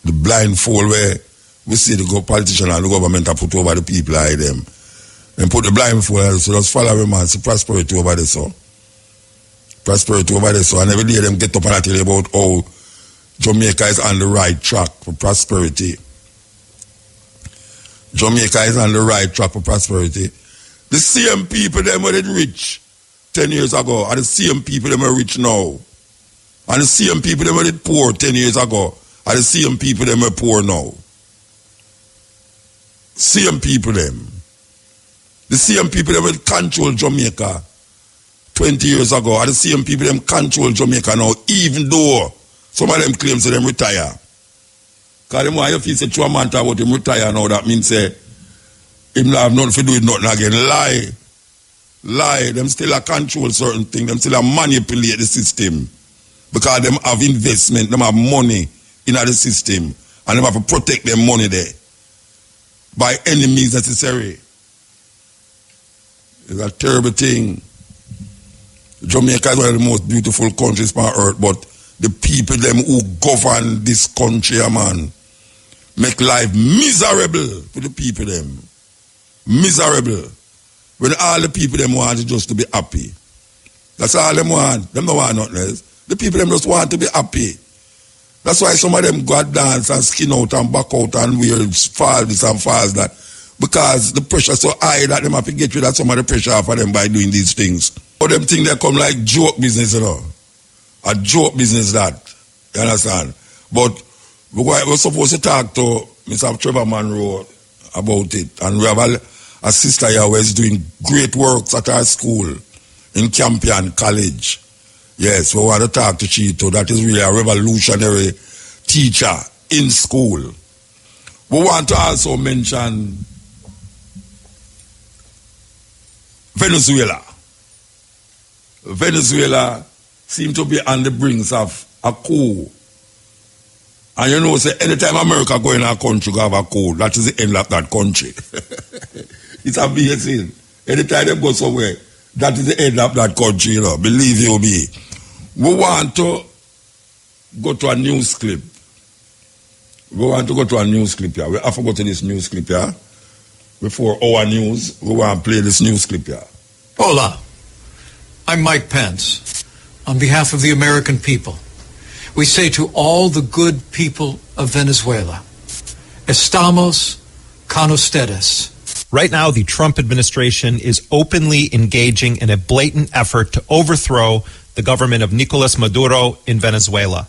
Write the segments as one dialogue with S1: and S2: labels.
S1: the blindfold where we see the politician and the government are put over the people like them. And put the blindfold, so just follow them and see prosperity over there, so. Prosperity over there, so. And every day them get up and tell you about how Jamaica is on the right track for prosperity. Jamaica is on the right track for prosperity. The same people them were rich 10 years ago are the same people them are rich now. And the same people them were poor 10 years ago are the same people them are poor now. Same people them. The same people them will control Jamaica 20 years ago are the same people them control Jamaica now, even though some of them claim that them retire. Because them want you say to a man talk about him retire now, that means say him not have nothing to do with nothing again. Lie. Them still control certain things. Them still manipulate the system. Because them have investment, them have money in the system. And them have to protect their money there. By any means necessary. It's a terrible thing. Jamaica is one of the most beautiful countries on earth, but the people them who govern this country, man, make life miserable for the people them. Miserable. When all the people them want just to be happy. That's all them want. Them don't want nothing else. The people them just want to be happy. That's why some of them go dance and skin out and back out and wear fall this and falls that. Because the pressure so high that them have to get rid of some of the pressure off of them by doing these things. But them think they come like joke business, you know. A joke business that. You understand? But we're supposed to talk to Mr. Trevor Monroe about it. And we have a sister here who is doing great works at our school in Campion College. Yes, we want to talk to Chito. That is really a revolutionary teacher in school. We want to also mention Venezuela. Venezuela seems to be on the brink of a coup. And you know, say, anytime America go in a country, go have a coup, that is the end of that country. It's amazing. Anytime they go somewhere, that is the end of that country, you know. Believe you me. We want to go to a news clip. We want to go to a news clip here. We have to go to this news clip here. Before our news, we want to play this news clip here.
S2: Hola. I'm Mike Pence. On behalf of the American people, we say to all the good people of Venezuela, estamos con ustedes.
S3: Right now, the Trump administration is openly engaging in a blatant effort to overthrow the government of Nicolas Maduro in Venezuela.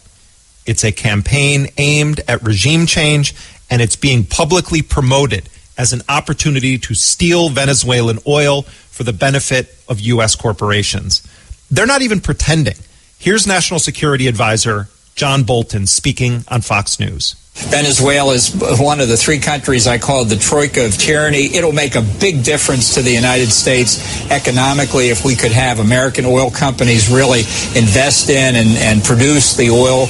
S3: It's a campaign aimed at regime change, and it's being publicly promoted as an opportunity to steal Venezuelan oil for the benefit of U.S. corporations. They're not even pretending. Here's National Security Advisor John Bolton speaking on Fox News.
S4: Venezuela is one of the three countries I call the troika of tyranny. It'll make a big difference to the United States economically if we could have American oil companies really invest in and produce the oil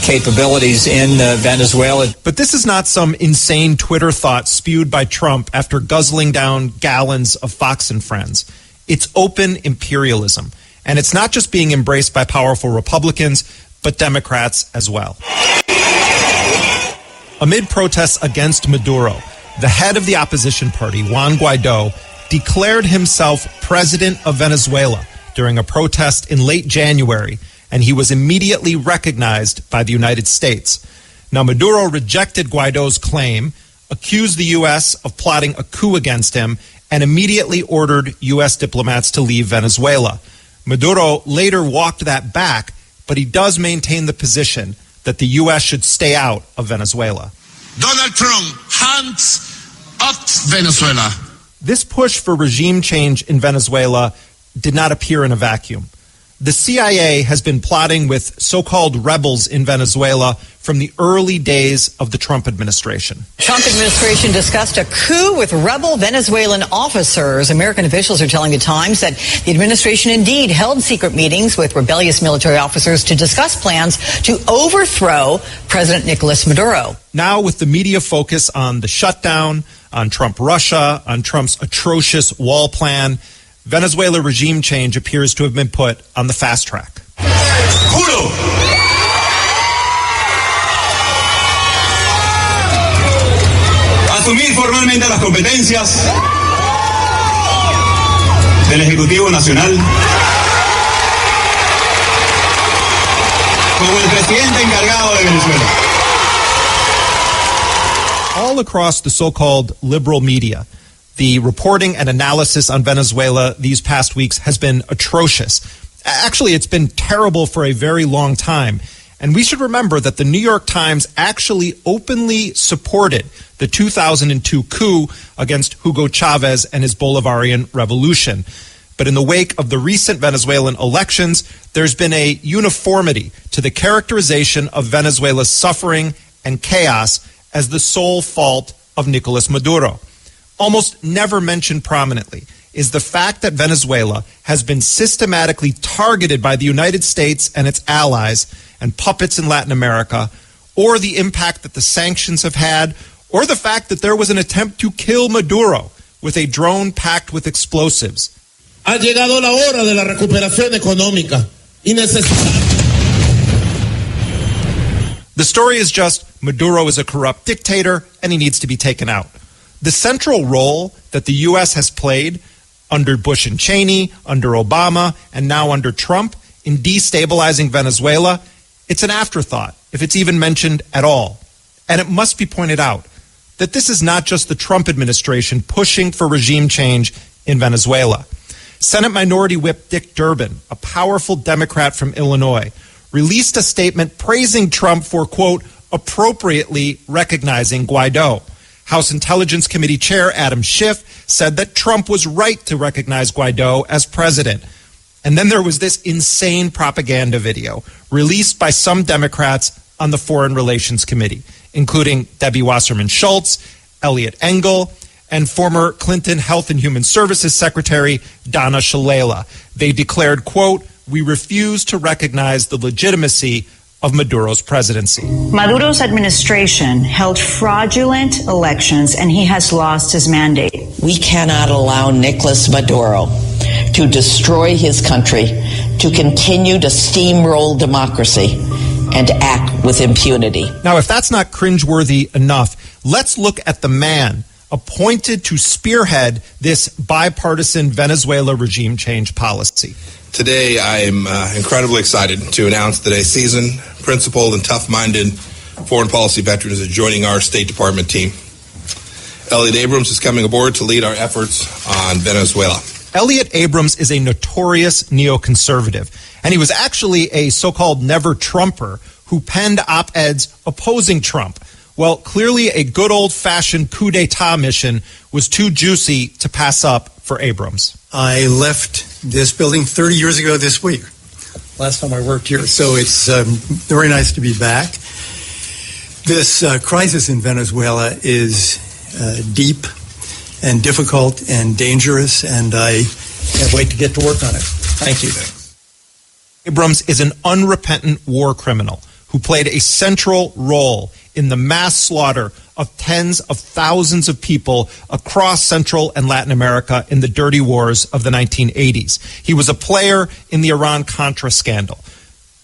S4: capabilities in Venezuela.
S3: But this is not some insane Twitter thought spewed by Trump after guzzling down gallons of Fox and Friends. It's open imperialism. And it's not just being embraced by powerful Republicans, but Democrats as well. Amid protests against Maduro, the head of the opposition party, Juan Guaido, declared himself president of Venezuela during a protest in late January, and he was immediately recognized by the United States. Now, Maduro rejected Guaido's claim, accused the U.S. of plotting a coup against him, and immediately ordered U.S. diplomats to leave Venezuela. Maduro later walked that back, but he does maintain the position that the U.S. should stay out of Venezuela.
S5: Donald Trump, hands up Venezuela.
S3: This push for regime change in Venezuela did not appear in a vacuum. The CIA has been plotting with so-called rebels in Venezuela from the early days of the Trump administration.
S6: Trump administration discussed a coup with rebel Venezuelan officers. American officials are telling the Times that the administration indeed held secret meetings with rebellious military officers to discuss plans to overthrow President Nicolas Maduro.
S3: Now, with the media focus on the shutdown, on Trump Russia, on Trump's atrocious wall plan, Venezuela regime change appears to have been put on the fast track.
S7: asumir formalmente las competencias del Ejecutivo Nacional como el presidente encargado de Venezuela.
S3: All across the so-called liberal media, the reporting and analysis on Venezuela these past weeks has been atrocious. Actually, it's been terrible for a very long time. And we should remember that the New York Times actually openly supported the 2002 coup against Hugo Chavez and his Bolivarian revolution. But in the wake of the recent Venezuelan elections, there's been a uniformity to the characterization of Venezuela's suffering and chaos as the sole fault of Nicolas Maduro. Almost never mentioned prominently is the fact that Venezuela has been systematically targeted by the United States and its allies and puppets in Latin America, or the impact that the sanctions have had, or the fact that there was an attempt to kill Maduro with a drone packed with explosives.
S8: Ha llegado la hora de la recuperación económica y necesitamos.
S3: The story is just Maduro is a corrupt dictator and he needs to be taken out. The central role that the U.S. has played under Bush and Cheney, under Obama, and now under Trump in destabilizing Venezuela, it's an afterthought, if it's even mentioned at all. And it must be pointed out that this is not just the Trump administration pushing for regime change in Venezuela. Senate Minority Whip Dick Durbin, a powerful Democrat from Illinois, released a statement praising Trump for, quote, appropriately recognizing Guaido. House Intelligence Committee Chair Adam Schiff said that Trump was right to recognize Guaido as president. And then there was this insane propaganda video released by some Democrats on the Foreign Relations Committee, including Debbie Wasserman Schultz, Eliot Engel, and former Clinton Health and Human Services Secretary Donna Shalala. They declared, quote, we refuse to recognize the legitimacy of Maduro's presidency.
S9: Maduro's administration held fraudulent elections and he has lost his mandate.
S10: We cannot allow Nicolas Maduro to destroy his country, to continue to steamroll democracy, and act with impunity.
S3: Now, if that's not cringeworthy enough, let's look at the man appointed to spearhead this bipartisan Venezuela regime change policy.
S11: Today, I'm incredibly excited to announce that a seasoned, principled, and tough-minded foreign policy veteran is joining our State Department team. Elliot Abrams is coming aboard to lead our efforts on Venezuela.
S3: Elliot Abrams is a notorious neoconservative, and he was actually a so-called never-Trumper who penned op-eds opposing Trump. Well, clearly a good old-fashioned coup d'etat mission was too juicy to pass up for Abrams.
S12: I left this building 30 years ago this week, last time I worked here, so it's very nice to be back. This crisis in Venezuela is deep and difficult and dangerous, and I can't wait to get to work on it. Thank you.
S3: Abrams is an unrepentant war criminal who played a central role in the mass slaughter of tens of thousands of people across Central and Latin America in the dirty wars of the 1980s. He was a player in the Iran-Contra scandal.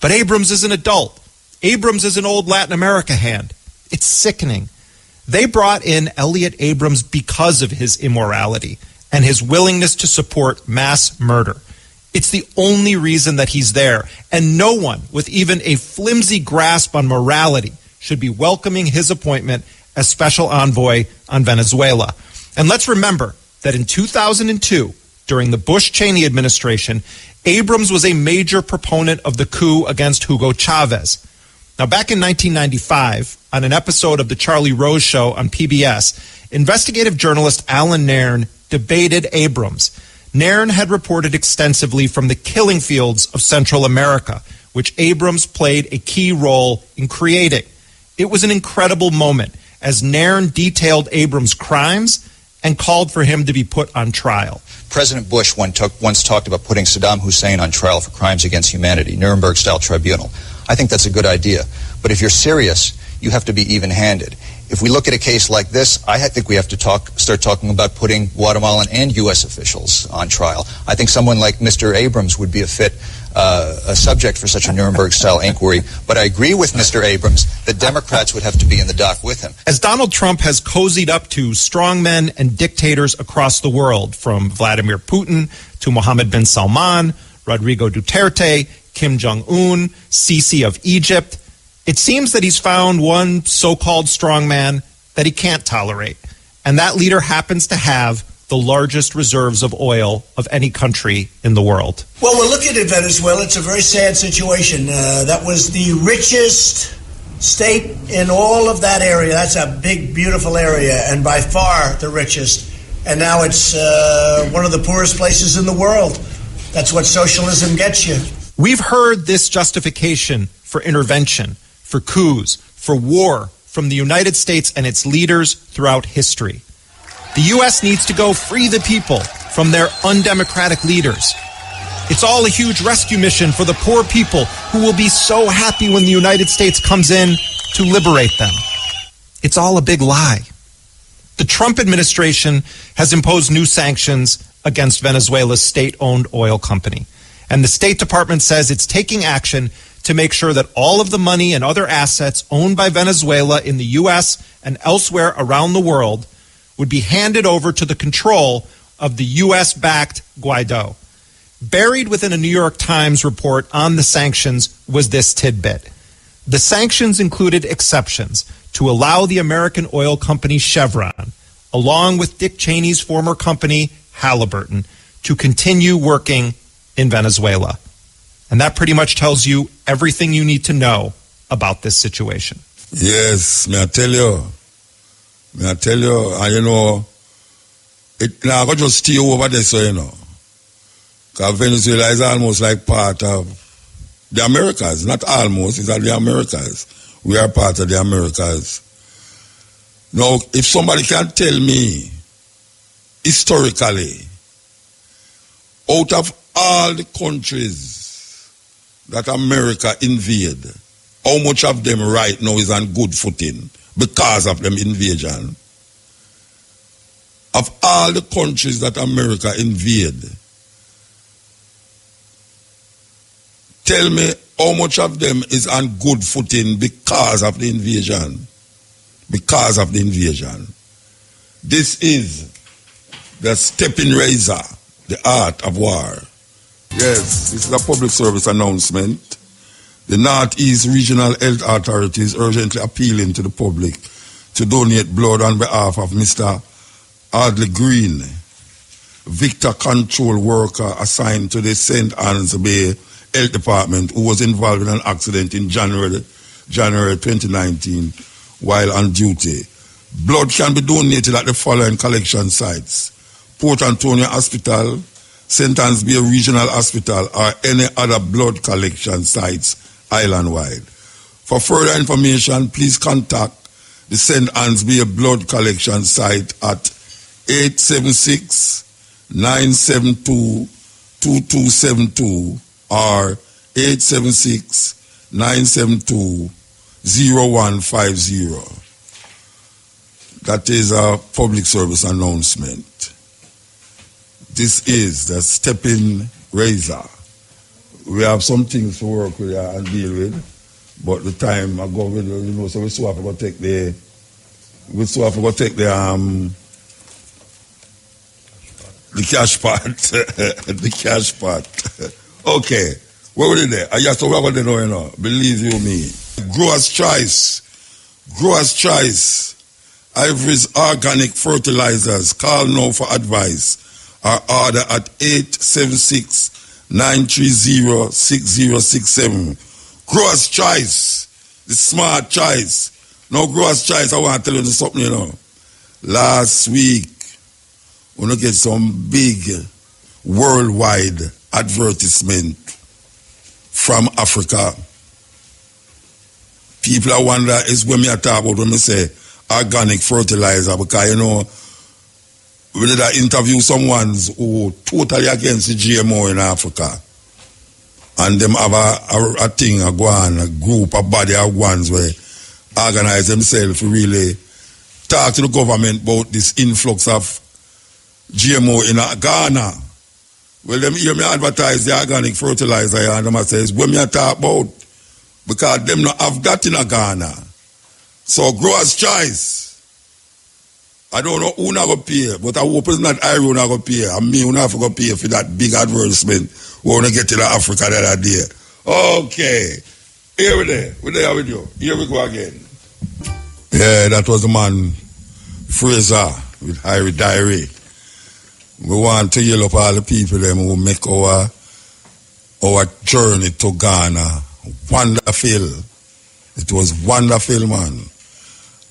S3: But Abrams is an adult. Abrams is an old Latin America hand. It's sickening. They brought in Elliot Abrams because of his immorality and his willingness to support mass murder. It's the only reason that he's there, and no one with even a flimsy grasp on morality should be welcoming his appointment as special envoy on Venezuela. And let's remember that in 2002, during the Bush-Cheney administration, Abrams was a major proponent of the coup against Hugo Chavez. Now, back in 1995, on an episode of The Charlie Rose Show on PBS, investigative journalist Alan Nairn debated Abrams. Nairn had reported extensively from the killing fields of Central America, which Abrams played a key role in creating. It was an incredible moment as Nairn detailed Abrams' crimes and called for him to be put on trial.
S13: President Bush once talked about putting Saddam Hussein on trial for crimes against humanity, Nuremberg-style tribunal. I think that's a good idea. But if you're serious, you have to be even-handed. If we look at a case like this, I think we have to start talking about putting Guatemalan and U.S. officials on trial. I think someone like Mr. Abrams would be a fit a subject for such a Nuremberg-style inquiry. But I agree with Mr. Abrams that Democrats would have to be in the dock with him.
S3: As Donald Trump has cozied up to strongmen and dictators across the world, from Vladimir Putin to Mohammed bin Salman, Rodrigo Duterte, Kim Jong-un, Sisi of Egypt, it seems that he's found one so-called strongman that he can't tolerate. And that leader happens to have the largest reserves of oil of any country in the world.
S14: Well, we're looking at Venezuela. It's a very sad situation. That was the richest state in all of that area. That's a big, beautiful area, and by far the richest. And now it's one of the poorest places in the world. That's what socialism gets you.
S3: We've heard this justification for intervention, for coups, for war from the United States and its leaders throughout history. The U.S. needs to go free the people from their undemocratic leaders. It's all a huge rescue mission for the poor people who will be so happy when the United States comes in to liberate them. It's all a big lie. The Trump administration has imposed new sanctions against Venezuela's state-owned oil company. And the State Department says it's taking action to make sure that all of the money and other assets owned by Venezuela in the U.S. and elsewhere around the world would be handed over to the control of the U.S.-backed Guaido. Buried within a New York Times report on the sanctions was this tidbit. The sanctions included exceptions to allow the American oil company Chevron, along with Dick Cheney's former company Halliburton, to continue working in Venezuela. And that pretty much tells you everything you need to know about this situation.
S1: Yes, may I tell you, and you know, it now got just stay over there, so you know. Because Venezuela is almost like part of the Americas. Not almost, it's the Americas. We are part of the Americas. Now, if somebody can tell me, historically, out of all the countries that America invade, how much of them right now is on good footing because of them invasion? Of all the countries that America invade, tell me how much of them is on good footing because of the invasion? Because of the invasion. This is the stepping razor, the art of war. Yes, this is a public service announcement. The Northeast Regional Health Authority is urgently appealing to the public to donate blood on behalf of Mr. Audley Green, Victor Control worker assigned to the St. Anne's Bay Health Department, who was involved in an accident in January 2019 while on duty. Blood can be donated at the following collection sites: Port Antonio Hospital, St. Anne's Bay Regional Hospital, or any other blood collection sites island-wide. For further information, please contact the St. Anne's Bay Blood Collection Site at 876-972-2272 or 876-972-0150. That is a public service announcement. This is the stepping razor. We have some things to work with and deal with, but the time I go with, you know, so we still have to take the cash part. The cash part. Okay. Where were they there? I just what they know, you know. Believe you me. Growers' Choice. Growers' Choice. Ivory's Organic Fertilizers. Call now for advice. Or order at 876-930-6067. Growers' Choice. The smart choice. No, Growers' Choice, I want to tell you something, you know. Last week, we're going to get some big worldwide advertisement from Africa. People I wonder is when me talk about when me say organic fertilizer, because you know we did interview someone who totally against the GMO in Africa, and them have a thing a go on, a group, a body of ones where organize themselves to really talk to the government about this influx of GMO in Ghana. Well, them hear me advertise the organic fertilizer and them says, what me I talk about? Because them not have that in a Ghana. So growers' choice. I don't know who not go pay, but I hope it's not I who not go pay. And me who not go pay for that big advertisement we want to get to Africa the other day. Okay. Here we there. We're there with you. Here we go again. Yeah, that was the man Fraser with Harry Diary. We want to yell up all the people them who make our journey to Ghana wonderful. It was wonderful, man.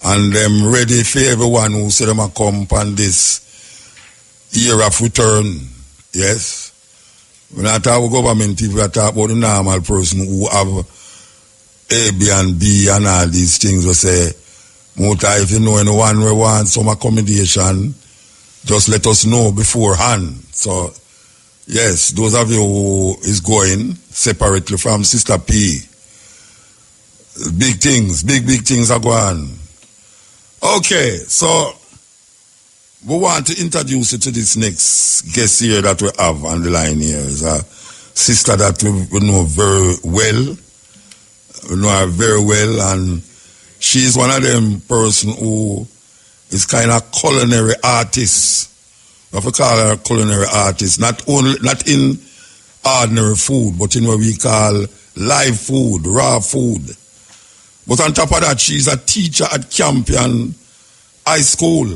S1: And them ready for everyone who say them a come on this year of return. Yes. When I talk about government people, I talk about the normal person who have Airbnb and all these things. We say, Muta, if you know anyone who wants some accommodation, just let us know beforehand. So, yes, those of you who is going separately from Sister P, big things are going. Okay, so we want to introduce you to this next guest here that we have on the line here. Is a sister that we know very well. We know her very well, and she's one of them person who is kind of culinary artist. We have to call her a culinary artist, not in ordinary food, but in what we call live food, raw food. But on top of that, she's a teacher at Campion High School.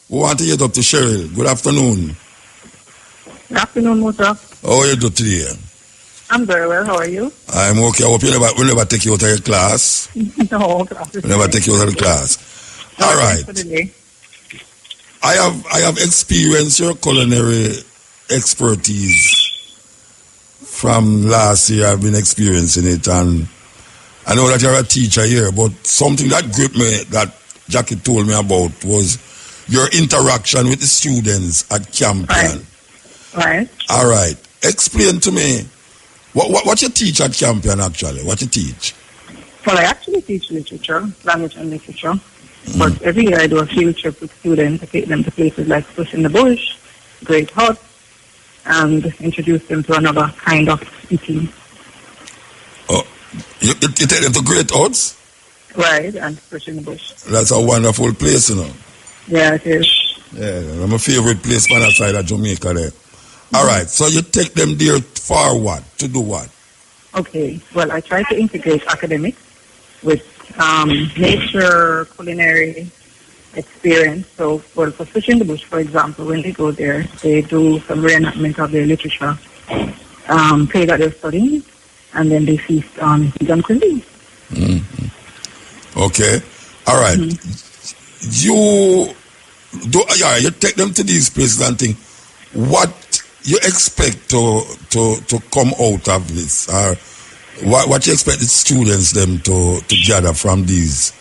S1: We want to get up to Cheryl. Good afternoon.
S15: Good afternoon, Muta.
S1: How are you doing today?
S15: I'm very well. How are you?
S1: I'm okay. I hope we never take you out of your class.
S15: No,
S1: we never take you out of the class. All right. I have experienced your culinary expertise from last year. I've been experiencing it, and I know that you're a teacher here, but something that gripped me, that Jackie told me about, was your interaction with the students at Campion.
S15: Right.
S1: All right. Explain to me, what you teach at Campion actually? What you teach?
S15: Well, I actually teach literature, language and literature. But every year I do a field trip with students to take them to places like Bush in the Bush, Great Hut, and introduce them to another kind of eating.
S1: Oh, you take them to Great Huts?
S15: Right, and Bush in the Bush.
S1: That's a wonderful place, you know.
S15: Yeah, it is.
S1: Yeah, my favorite place on that side of Jamaica there. All right, so you take them there for what? To do what?
S15: Okay, well, I try to integrate academics with nature, culinary experience. So for Fish in the Bush, for example, when they go there, they do some reenactment of their literature, play that they're studying, and then they feast on vegan cuisine.
S1: Mm-hmm. Okay, all right. You take them to these places and think, what you expect to come out of this, or what you expect the students them to gather from these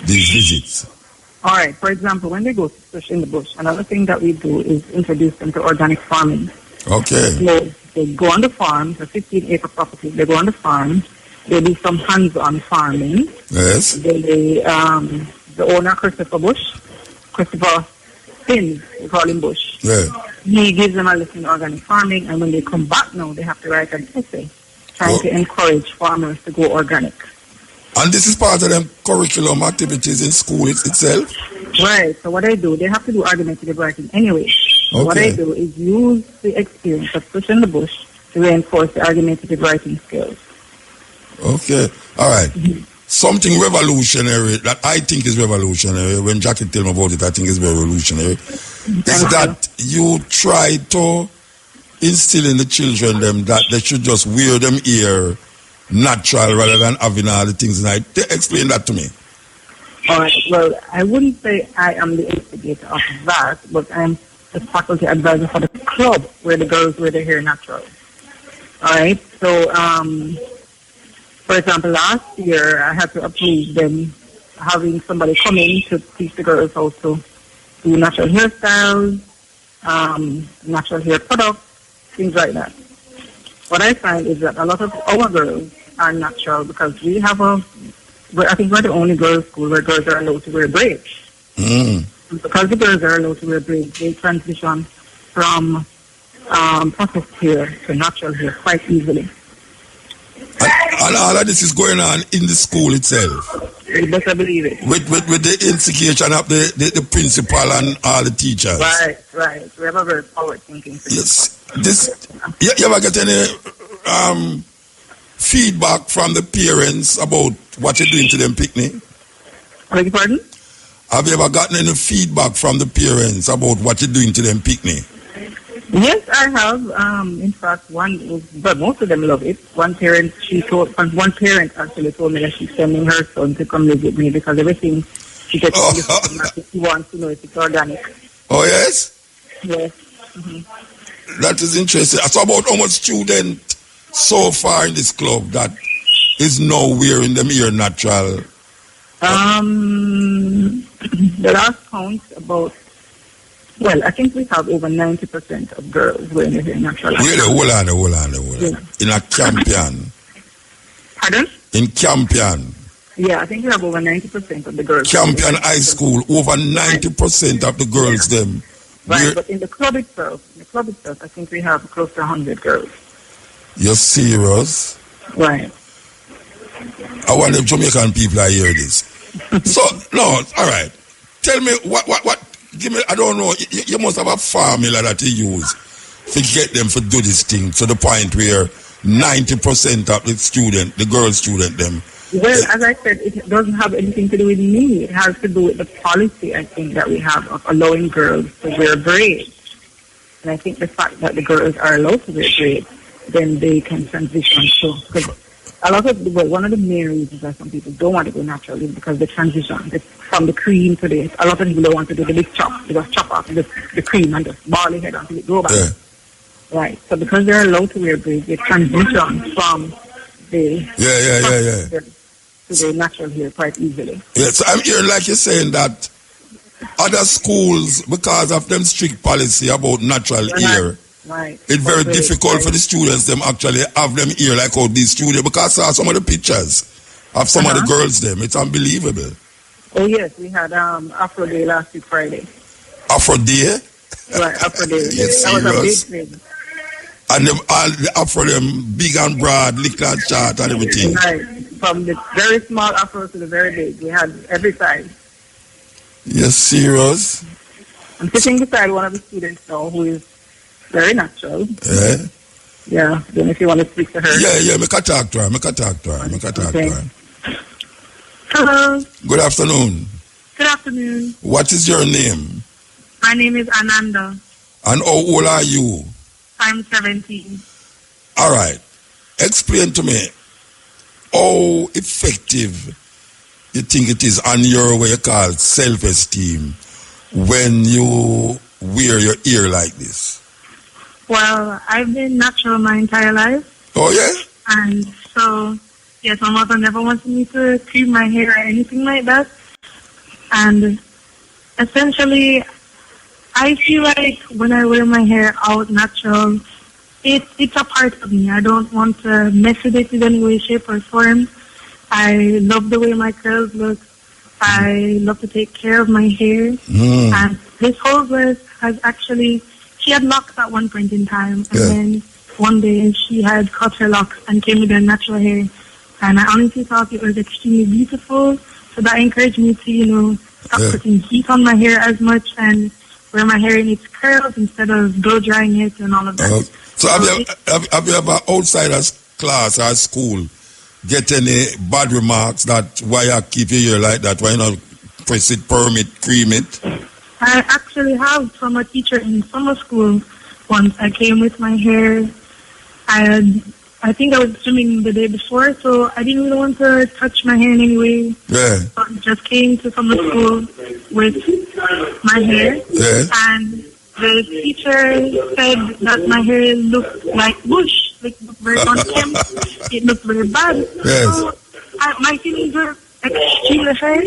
S1: visits?
S15: All right. For example, when they go to Fish in the Bush, another thing that we do is introduce them to organic farming.
S1: Okay.
S15: So they go on the farm, the 15-acre property. They go on the farm. They do some hands-on farming.
S1: Yes.
S15: The owner, Christopher Finn, we call him Bush.
S1: Yeah.
S15: He gives them a lesson in organic farming, and when they come back now, they have to write an essay trying to encourage farmers to go organic.
S1: And this is part of them curriculum activities in school itself?
S15: Right. So what I do, they have to do argumentative writing anyway.
S1: Okay.
S15: What I do is use the experience of Fish in the Bush to reinforce the argumentative writing skills.
S1: Okay. All right. Something revolutionary that I think is revolutionary, when Jackie tell me about it, I think it's very revolutionary, is that you try to instill in the children them that they should just wear them ear natural rather than having all the things. And explain that to me.
S15: All right. Well, I wouldn't say I am the instigator of that, but I'm the faculty advisor for the club where the girls wear their hair natural. All right. So, for example, last year I had to approve them having somebody come in to teach the girls how to do natural hairstyles, natural hair products, things like that. What I find is that a lot of our girls are natural because we have I think we're the only girls' school where girls are allowed to wear braids. Because the girls are allowed to wear braids, they transition from process hair to natural hair quite easily.
S1: And all of this is going on in the school itself.
S15: You better believe it.
S1: With the instigation of the principal and all the teachers.
S15: Right. We have a very forward-thinking principal.
S1: Yes. You ever get any feedback from the parents about what you're doing to them picnic?
S15: Beg your pardon?
S1: Have you ever gotten any feedback from the parents about what you're doing to them picnic?
S15: Yes, I have. In fact, but most of them love it. One parent actually told me that she's sending her son to come live with me because everything she gets from the supermarket, she wants to know if it's organic.
S1: Oh, yes?
S15: Yes. Mm-hmm.
S1: That is interesting. So about how much students so far in this club that is now wearing them ear natural?
S15: The last count about, I think we have over 90% of girls wearing their hair natural.
S1: Really? Hold on.
S15: Yeah.
S1: In a Campion.
S15: Pardon?
S1: In Campion.
S15: Yeah, I think we have over 90% of the girls.
S1: Campion High School, over 90% of the girls them.
S15: Right, but in the club itself, I think we have close to 100 girls.
S1: You're serious?
S15: Right.
S1: I want the Jamaican people to hear this. So, no, all right. Tell me, what, give me, I don't know, you must have a formula that you use to get them to do this thing to the point where 90% of the girl student, them.
S15: Well, as I said, it doesn't have anything to do with me. It has to do with the policy, I think, that we have of allowing girls to wear braids. And I think the fact that the girls are allowed to wear braids, then they can transition. So, because one of the main reasons why some people don't want to go natural is because the transition from the cream to this. A lot of people don't want to do the big chop. They just chop off the cream and just ball the head until it go back.
S1: Yeah.
S15: Right. So because they're allowed to wear braids, they transition from the to the natural hair quite easily.
S1: Yeah, so I'm hearing like you're saying that other schools, because of them strict policy about natural hair, it's very difficult for the students them actually have them here like how these students, because I saw some of the pictures of some of the girls them. It's unbelievable.
S15: Oh yes, we had Afro Day last week Friday.
S1: Afro Day?
S15: Right, Afro Day.
S1: Yes,
S15: that was a big thing.
S1: And them all the Afro them big and broad, little and short and everything.
S15: Right. From the very small Afro to the very big. We had every size.
S1: You're serious?
S15: I'm sitting beside one of the students now who is very natural.
S1: Yeah?
S15: Yeah, then if you want to speak to her.
S1: Yeah, I can talk to her.
S15: Hello.
S1: Good afternoon.
S15: Good afternoon.
S1: What is your name?
S15: My name is Ananda.
S1: And how old are you?
S15: I'm 17.
S1: All right. Explain to me how effective you think it is on your way called self-esteem when you wear your ear like this?
S15: Well, I've been natural my entire life.
S1: Oh, yeah?
S15: And so, yes, my mother never wanted me to cream my hair or anything like that. And essentially, I feel like when I wear my hair out natural, it's a part of me. I don't want to mess with it in any way, shape, or form. I love the way my curls look. I love to take care of my hair. And this whole dress has actually, she had locks at one point in time. And then one day she had cut her locks and came with her natural hair. And I honestly thought it was extremely beautiful. So that encouraged me to, stop putting heat on my hair as much and wear my hair in its curls instead of blow drying it and all of that.
S1: So have you ever outside of class or school get any bad remarks that why you keep your hair like that, why you not press it, perm it, cream it?
S15: I actually have from a teacher in summer school once. I came with my hair. I think I was swimming the day before, so I didn't really want to touch my hair in any way.
S1: Yeah.
S15: So I just came to summer school with my hair.
S1: Yeah.
S15: And the teacher said that my hair looked like bush, like very unkempt. It looked very bad.
S1: Yes.
S15: So my feelings were extremely hurt.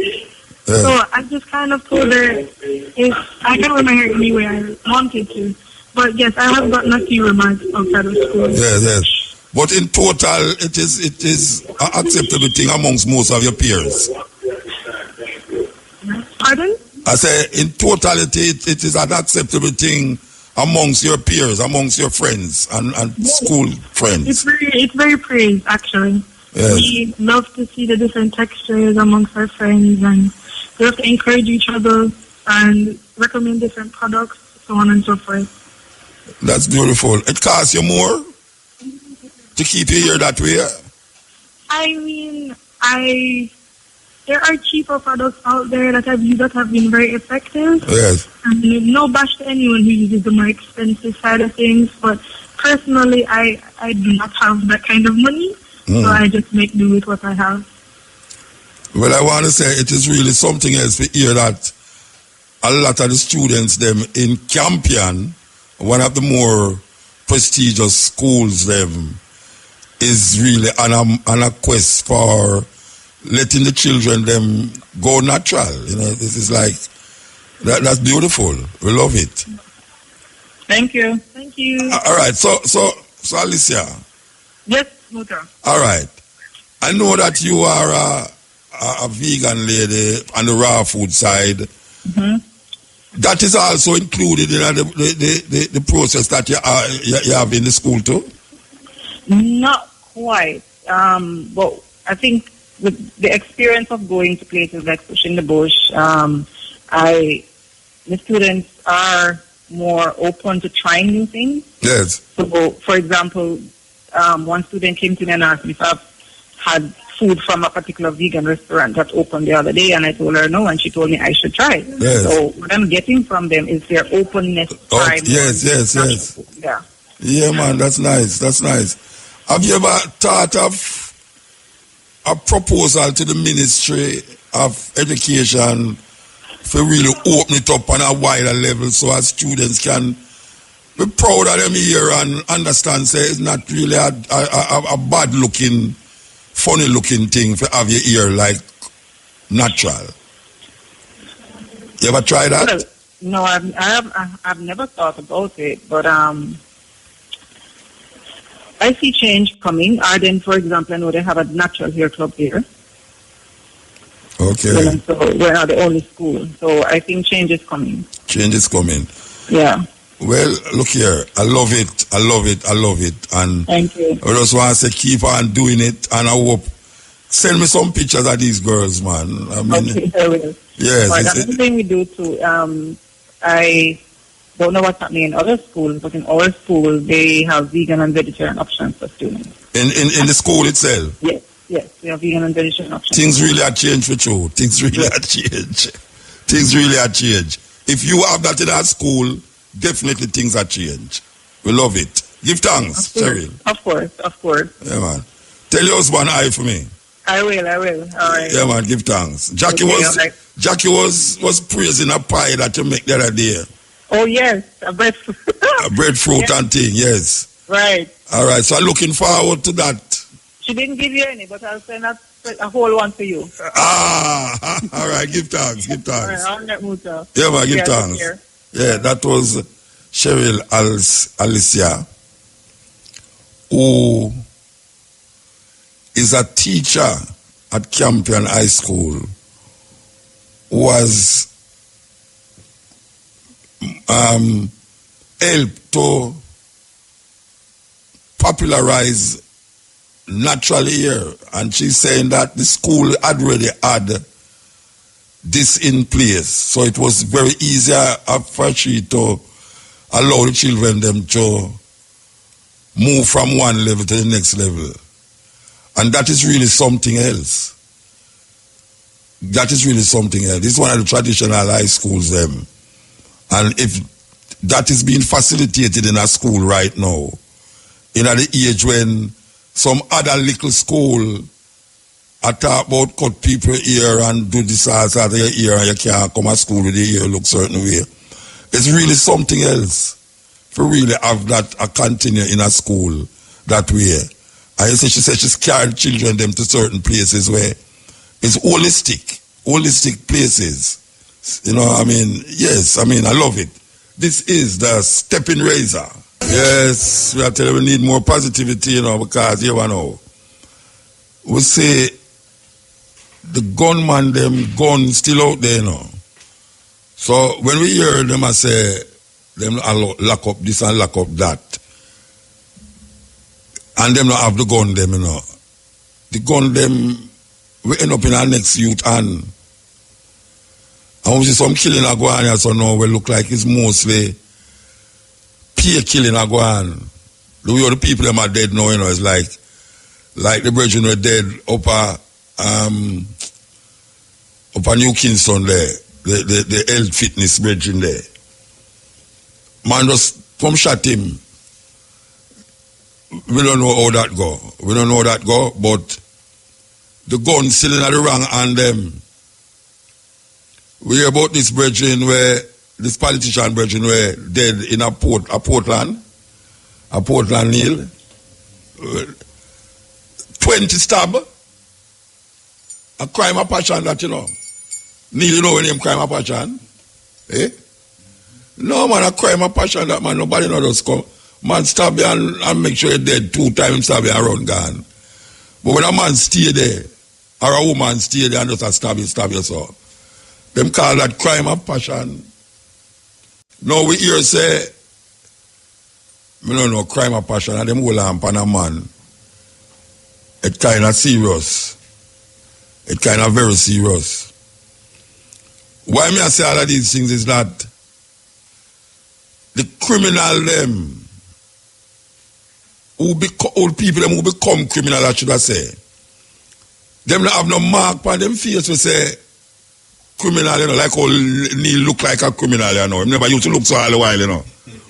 S1: Yeah.
S15: So I just kind of told her if I can wear my hair any way I wanted to. But yes, I have gotten a few remarks outside of school.
S1: Yes. But in total, it is an acceptable thing amongst most of your peers.
S15: Pardon?
S1: I say in totality, it is an acceptable thing amongst your peers, amongst your friends and school friends?
S15: It's very praised, actually.
S1: Yes.
S15: We love to see the different textures amongst our friends, and we have to encourage each other and recommend different products, so on and so forth.
S1: That's beautiful. It costs you more to keep your hair that way?
S15: I mean, there are cheaper products out there that I've used that have been very effective.
S1: Yes.
S15: And no bash to anyone who uses the more expensive side of things, but personally, I do not have that kind of money, so I just make do with what I have.
S1: Well, I want to say it is really something else to hear that a lot of the students them in Campion, one of the more prestigious schools them, is really on a quest for letting the children them go natural. You know, this is like that's beautiful. We love it.
S15: Thank you. Thank you.
S1: All right. So Alicia.
S15: Yes, Muta.
S1: All right. I know that you are a vegan lady on the raw food side.
S15: Mm-hmm.
S1: That is also included in the process that you have in the school too?
S15: Not quite. But I think with the experience of going to places like Push in the Bush, the students are more open to trying new things.
S1: Yes.
S15: So, for example, one student came to me and asked me if I've had food from a particular vegan restaurant that opened the other day, and I told her no, and she told me I should try.
S1: Yes.
S15: So what I'm getting from them is their openness to try more.
S1: Yes.
S15: Food. Yeah.
S1: Yeah, man, that's nice. That's nice. Have you ever thought of a proposal to the Ministry of Education to really open it up on a wider level so as students can be proud of them here and understand, say, it's not really a bad-looking, funny-looking thing to have your ear like natural? You ever tried that?
S15: Well, no, I've never thought about it, but I see change coming. Arden, for example, I know they have a natural hair club here.
S1: Okay.
S15: And so we're not the only school. So I think change is coming.
S1: Change is coming.
S15: Yeah.
S1: Well, look here. I love it. I love it. I love it. And
S15: thank you.
S1: I just want to say keep on doing it. And I hope, send me some pictures of these girls, man. I mean,
S15: okay, I will.
S1: Yes.
S15: But another thing we do too, I don't know what's happening in other schools, but in our school, they have vegan and vegetarian options for students.
S1: In the school itself?
S15: Yes, we have vegan and vegetarian options.
S1: Things really have changed for you. Things really have changed. Things really have changed. If you have that in our school, definitely things have changed. We love it. Give thanks, Cheryl.
S15: Of course.
S1: Yeah, man. Tell your husband hi for me.
S15: I will. All right.
S1: Yeah, man, give thanks. Jackie was praising a pie that you make the other day.
S15: Oh, yes, a breadfruit.
S1: A breadfruit yes. And thing, yes.
S15: Right.
S1: All right, so I'm looking forward to that.
S15: She didn't give you any, but I'll send a whole one for you.
S1: All right, give thanks.
S15: All right, I'll get Muta.
S1: Yeah, man, give thanks. Yeah, that was Cheryl Alicia, who is a teacher at Campion High School, who was helped to popularize natural hair, and she's saying that the school had already had this in place, so it was very easy for she to allow the children them to move from one level to the next level, and that is really something else. That is really something else. This is one of the traditional high schools them, and if that is being facilitated in a school right now, in the age when some other little school are talk about cut people ear and do this outside of your ear and you can't come to school with your ear look certain way. It's really something else for really have that continue in a school that way. And you say she said she's carrying children them to certain places where it's holistic places. You know, I mean, yes, I mean, I love it. This is the stepping razor. Yes, we are telling we need more positivity, you know, because you know, we say the gunman, them guns still out there, you know. So when we hear them, I say, them lock up this and lock up that. And them not have the gun them, The gun them we end up in our next youth and we see some killing a go on here, so now we look like it's mostly peer killing a go on. The way the people them are dead now, it's like the brethren were dead up New Kingston there, the health fitness brethren there. Man just come shot him. We don't know how that go. But the gun still in the wrong hand them. We hear about this brethren where, this politician brethren were dead in a Portland Neil. 20 stab. A crime of passion that Neil, you know when him crime of passion? Eh? No man, a crime of passion that man, nobody know just come. Man stab you and make sure you're dead 2 times, stab you and run gone. But when a man stay there, or a woman stay there and just stab you so. Them call that crime of passion. Now we hear say, I don't know, crime of passion, and them hold on upon a man. It's kind of serious. It's kind of very serious. Why me I say all of these things is that the criminal them, old people them who become criminal, I should have say, them not have no mark on them face to say criminal, like how Neil look like a criminal, He never used to look so all a while,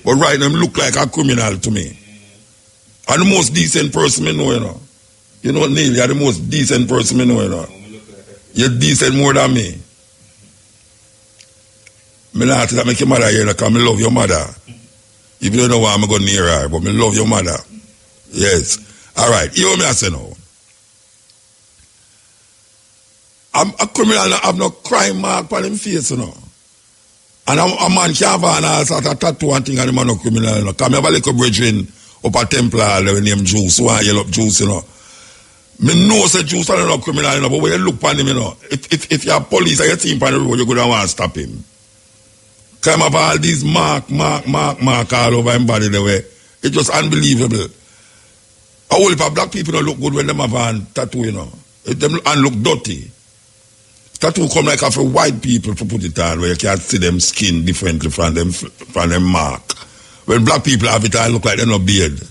S1: But right now, him look like a criminal to me. And the most decent person I know, Neil, you're the most decent person I know, You're decent more than me. I not to make your mother here, because I love your mother. If you don't know why I'm going near her, but I love your mother. Yes. All right. You hear me I say now? I'm a criminal, I have no crime mark on him face, And a man can't have a sort of tattoo and thing, and the man no criminal, Because I have a little brethren up a temple named Juice, who I yell up Juice, Me know say Juice are not criminal, but when you look on him, if you're police and you see him on the road, you're going to want to stop him. Come have all these mark all over him body the way. It's just unbelievable. How if black people don't look good when them have a tattoo, Them and look dirty. Tattoo come like for white people to put it on, where you can't see them skin differently from them mark. When black people have it, I look like they're not beard.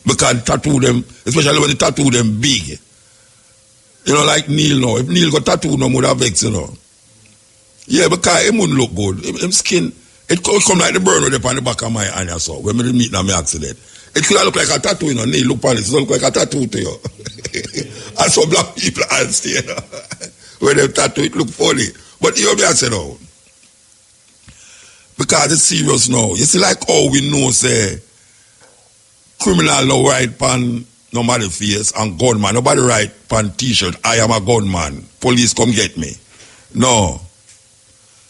S1: Because tattoo them, especially when the tattoo them big. Like Neil now. If Neil got tattoo, no would have vex, Yeah, because it wouldn't look good. Him skin, it come like the burn with on the back of my hand, so when we meet now, my accident. It could look like a tattoo, Neil, look on it, it look like a tattoo to you. And some black people are still, when they tattoo, it look funny. But you know, I say no. Because it's serious now. You see, like how we know, say, criminal no write pan nobody face and gunman. Nobody write pan t-shirt, I am a gunman. Police come get me. No.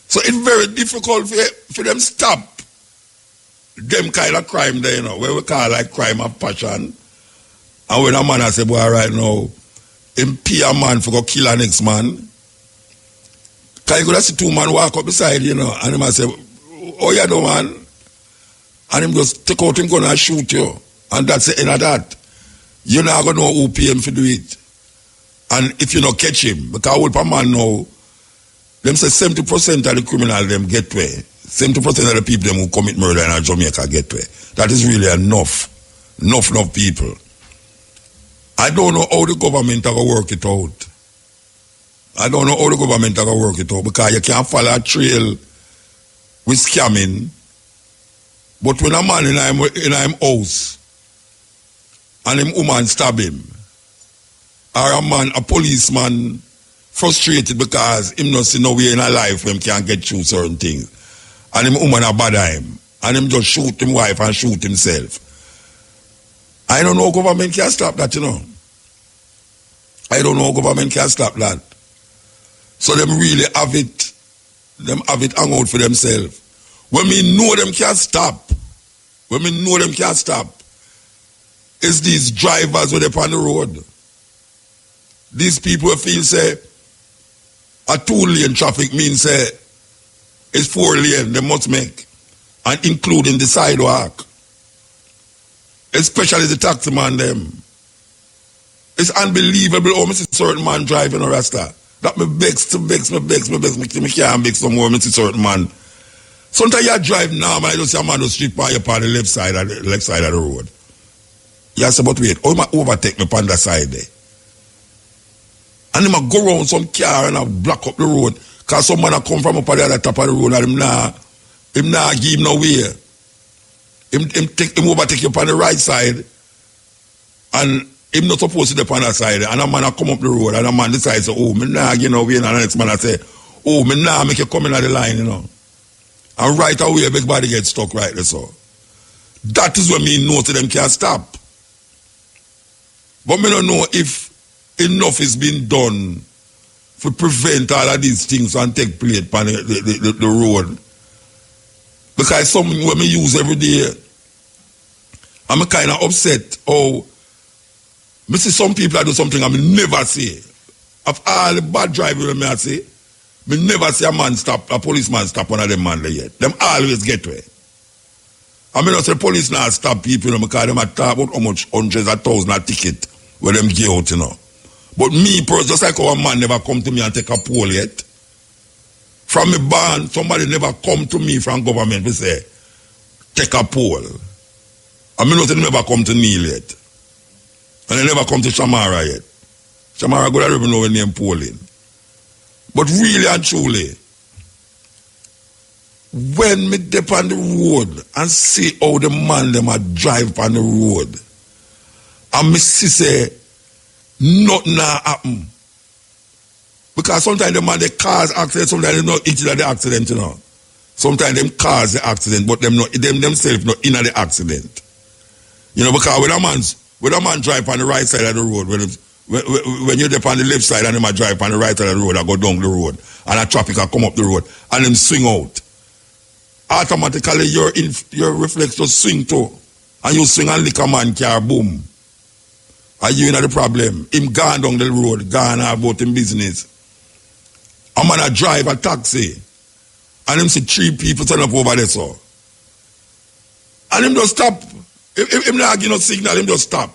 S1: So it's very difficult for them stop them kind of crime there, where we call like crime of passion. And when a man I say, boy, right now, him pay a man for go kill a next man. Because you could see 2 men walk up beside, and him I say, oh, you know, man. And him just take out him gun and shoot you. And that's the end of that. You're not going to know who pay him for do it. And if you not catch him, because old man now, them say 70% of the criminal them get way. 70% of the people them who commit murder in Jamaica get way. That is really enough. Enough people. I don't know how the government are going to work it out. I don't know how the government are going to work it out, because you can't follow a trail with scamming. But when a man in him house and him woman stab him, or a policeman frustrated because him not see no way in a life when him can't get through certain things, and him woman a bother him, and him just shoot him wife and shoot himself. I don't know government can stop that, I don't know government can stop that. So them really have it hang out for themselves. When we know them can't stop, it's these drivers who are on the road. These people feel say a 2-lane traffic means say It's 4 lane they must make, and including the sidewalk. Especially the taxi man them. It's unbelievable how I see certain man driving a Rasta. That me begs, me can't begs no more, I see certain man. Sometimes you drive now, man, I just see a man on the street on the left side of the road. You say, but wait, how am I overtake me on that side there? And him go around some car and I block up the road, because some man come from up at the other top of the road and him nah give him no way. Him overtake you on the right side, and him not supposed to be on that side. And a man come up the road, and a man decides, oh, me nah give no way. And the next man say, oh, me nah make you come in at the line, you know. And right away, everybody gets stuck right there, so. That is when me know to them can't stop. But me don't know if enough is being done to prevent all of these things and take place on the road. Because something when me use every day, I'm kind of upset. Oh, me see some people that do something I never see. Of all the bad driving me I see, me never see a policeman stop one of them man there yet. Them always get away. I mean, not say the police now stop people, because them talk about how much hundreds of thousands of ticket where them get out, you know. But me, just like our man never come to me and take a poll yet. From me born, somebody never come to me from government to say, take a poll. I mean, they never come to Neil yet. And they never come to Shamara yet. Shamara go to even know the name polling. But really and truly, when me dip on the road and see how the man them a drive on the road, and me see say, nothing happen. Because sometimes the man they cause accident, sometimes they not each of the accident, you know. Sometimes them cause the accident, but them themselves not in the accident. You know, because when a man drive on the right side of the road, when you dip on the left side and them a drive on the right side of the road, I go down the road, and a traffic a come up the road, and them swing out. Automatically your reflex just swing too. And you swing and lick a man car, boom. Are you in the problem? Him gone down the road, gone about him business. A man a drive a taxi, and him see 3 people turn up over there, so. And him just stop. Him not give no signal, him just stop.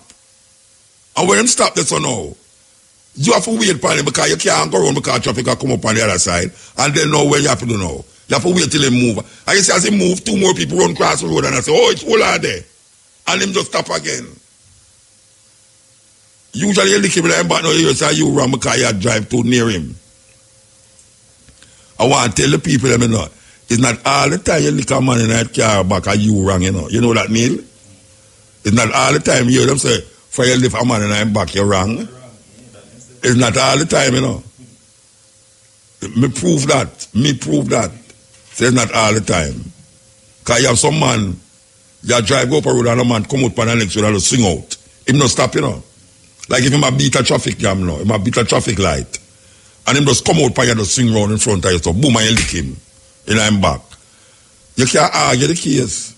S1: And when him stop there, so now, you have to wait for him, because you can't go around because traffic will come up on the other side, and then know where you have to do now. You have to wait till he move. And you see as he move, 2 more people run across the road, and I say, oh, it's all out there. And him just stop again. Usually you lick him like back now, you say you run because you drive too near him. I want to tell the people, you know, it's not all the time you lick a man in that car back and you wrong, you know. You know that, Neil? It's not all the time you hear them say, for you lift a man in that back, you're wrong. It's not all the time, you know. Me prove that. So it's not all the time. Because you have some man, you drive up a road and a man come out on the next road and swing out. Him not stop, you know. Like if him a beat a traffic jam now, him a beat a traffic light, and him just come out and just swing round in front of you, so boom, and you lick him in him back. You can't argue the case.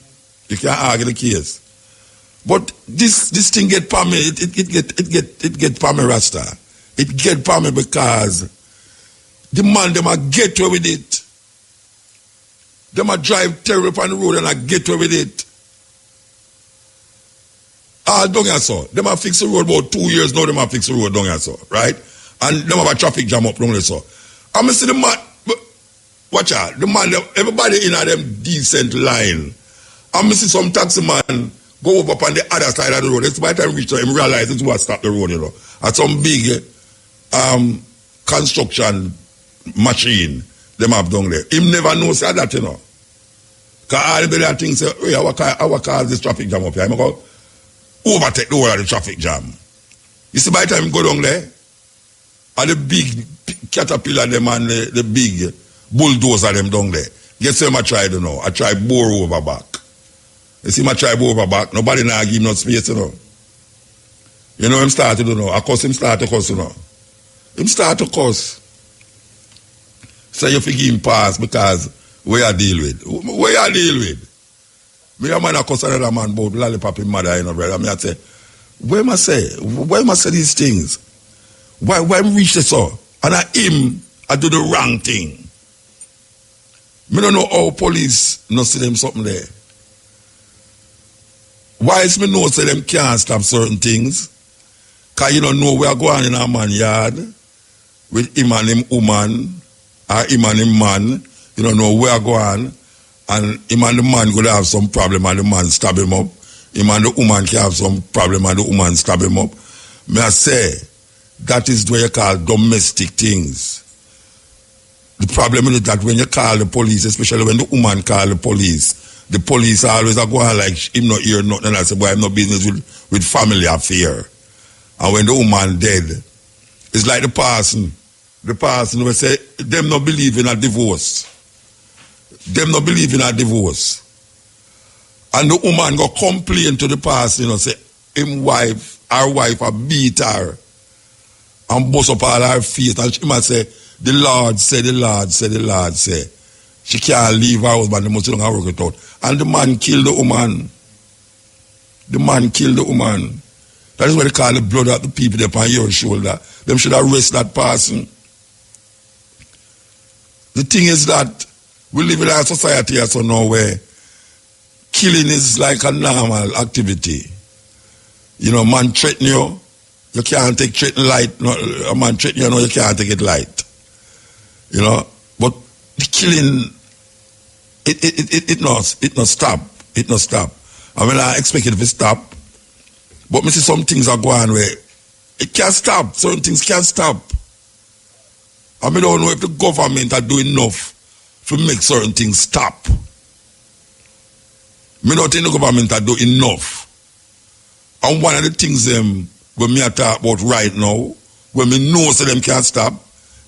S1: But this thing get for me, it get for me, Rasta. It get for me because the man them a get away with it. Them a drive terrible on the road and I get away with it. Down here, so. Them a fix the road about 2 years now, them a fix the road down here, so. Right? And them have a traffic jam up down there, so. I see the man, watch out, the man, everybody in a them decent line. I see some taxi man go up on the other side of the road. It's by the time reach him realize it's what stop the road, you know. At some big construction machine them have down there. Him never knows that, you know. Because all the things say, hey, our car this traffic jam up here. I'm going to overtake the whole of the traffic jam. You see, by the time you go down there, and the big caterpillar them and the big bulldozer them down there. Guess what I tried to know? I tried bore over back. You see, I tried bore over back. Nobody now give him no space, you know. You know, him start to do now. Of course, him start to cuss, you know. Him start to cuss. So you forgive him pass because where you deal with? Me a man a cuss another man about lollipop in mother, you know, brother. Me a say, why must say these things? Why reach this so? And him I do the wrong thing. Me don't know how police not see them something there. Why is me know say them can't stop certain things? Cause you don't know we are going in a man yard with him and him woman or him and him man. You don't know where I go on, and him and the man could have some problem and the man stab him up. Him and the woman can have some problem and the woman stab him up. May I say, that is what you call domestic things. The problem is that when you call the police, especially when the woman call the police always are going like him not hear nothing. And I say, boy, I'm no business with family affair. And when the woman dead, it's like the person will say, them not believe in a divorce. Them not believe in a divorce. And the woman go complain to the person, say, her wife a beat her and bust up all her face. And she might say, the Lord say. She can't leave her husband, they must sit down and work it out. And the man killed the woman. That is what they call the blood of the people upon your shoulder. Them should arrest that person. The thing is that we live in a society so now where killing is like a normal activity. You know, man threaten you can't take threaten light. No, a man threaten you, you can't take it light. You know, but the killing, it not stop. I mean, I expect it to stop. But me see some things are going where it can't stop. Certain things can't stop. I mean, I don't know if the government are doing enough to make certain things stop. Me don't think the government are doing enough. And one of the things when me talk about right now, when me know so them can't stop,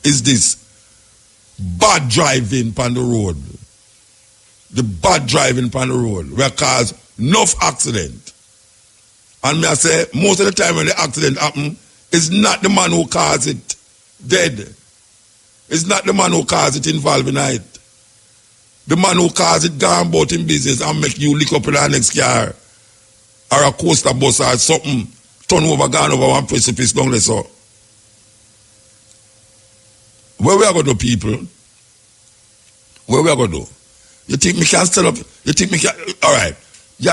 S1: is this bad driving on the road. The bad driving on the road will cause enough accident. And me I say, most of the time when the accident happen, it's not the man who caused it dead. It's not the man who caused it involved in it. The man who caused it gone about in business and make you lick up in the next car or a coaster bus or something, turn over, gone over one precipice down there so. Where we are going to do, people? Where we are going to do? You think me can stand up? You think me can? All right. You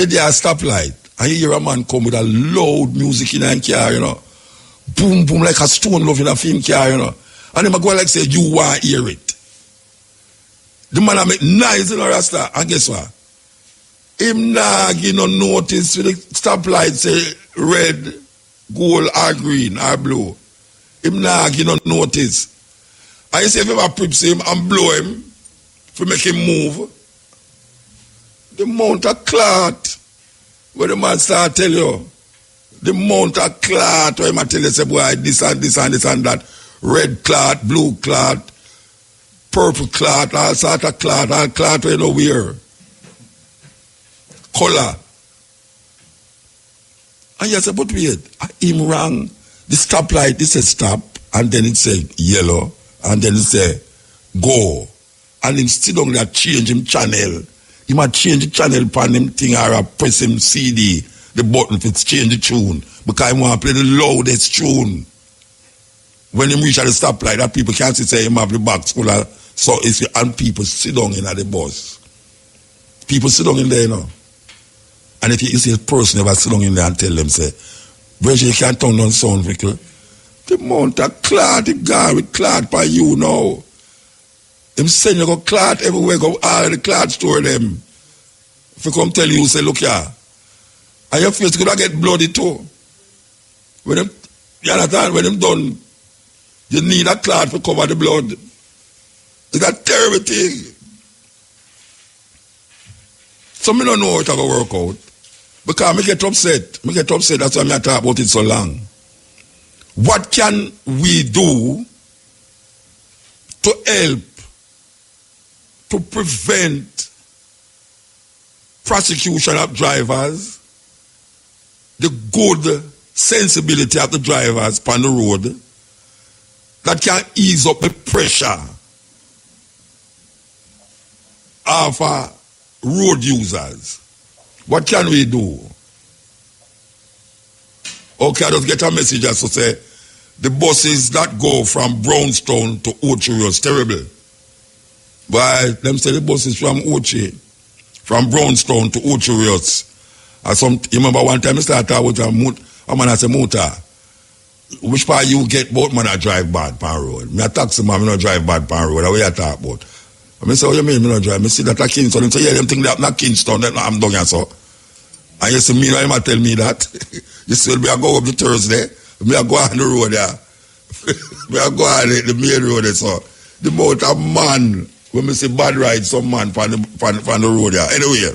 S1: there a stoplight and you hear a man come with a loud music in a car, you know. Boom, boom, like a stone love in a film car, you know. And him go like say, you want to hear it. The man make nice, you know, Rasta. And guess what? Him nah give no notice with the stoplight say red, gold, or green, or blue. Him nah give no notice. And you say if you ever prips him and blow him to make him move, the amount of clot where the man start tell you, the amount of clot where he tell you say, boy, this and this and this and that, red clot, blue clot, purple clot, all sort of clot, all clot where you know where. Color. And you say, but wait, him wrong. The stoplight, it says stop, and then it said yellow, and then it said go. And him still down there change him channel. He might change the channel upon him thing or press him CD, the button if it's change the tune. Because he want to play the loudest tune. When him reach at the stoplight, that people can't say him have the box full of so it's and people sit down in at the bus. People sit down in there, you know. And if you see a person ever sit down in there and tell them, say, Virgin, you can't turn on sound vehicle. The amount of clot, the guy with clot by you now. Them send you go clot everywhere, go all the clot store them. If you come tell you, say, look here. And your face could get bloody too. When them, you understand, when them done, you need a clot to cover the blood. It's a terrible thing. So me don't know how it's going to work out. Because I get upset. That's why I talk about it so long. What can we do to help to prevent prosecution of drivers, the good sensibility of the drivers on the road that can ease up the pressure of road users? What can we do? Okay, I just get a message just to say the buses that go from Brownstown to Ochi was terrible. But them say the buses from Ochi, from Brownstown to Ochi Roads. You remember one time I started with a man I say muta. Which part you get both man I drive bad pan road? Me a taxi man, me not drive bad pan road. That's what you talk about. I say, what you mean me not drive? Me see that at Kingston. Them say, yeah, them think that not Kingston, that I'm down here so. And you see me, you might tell me that. You see, me I go up the Thursday, me I go on the road there. Me I go on the main road there, so. The amount of man, when me see bad ride, some man from the road there. Anyway,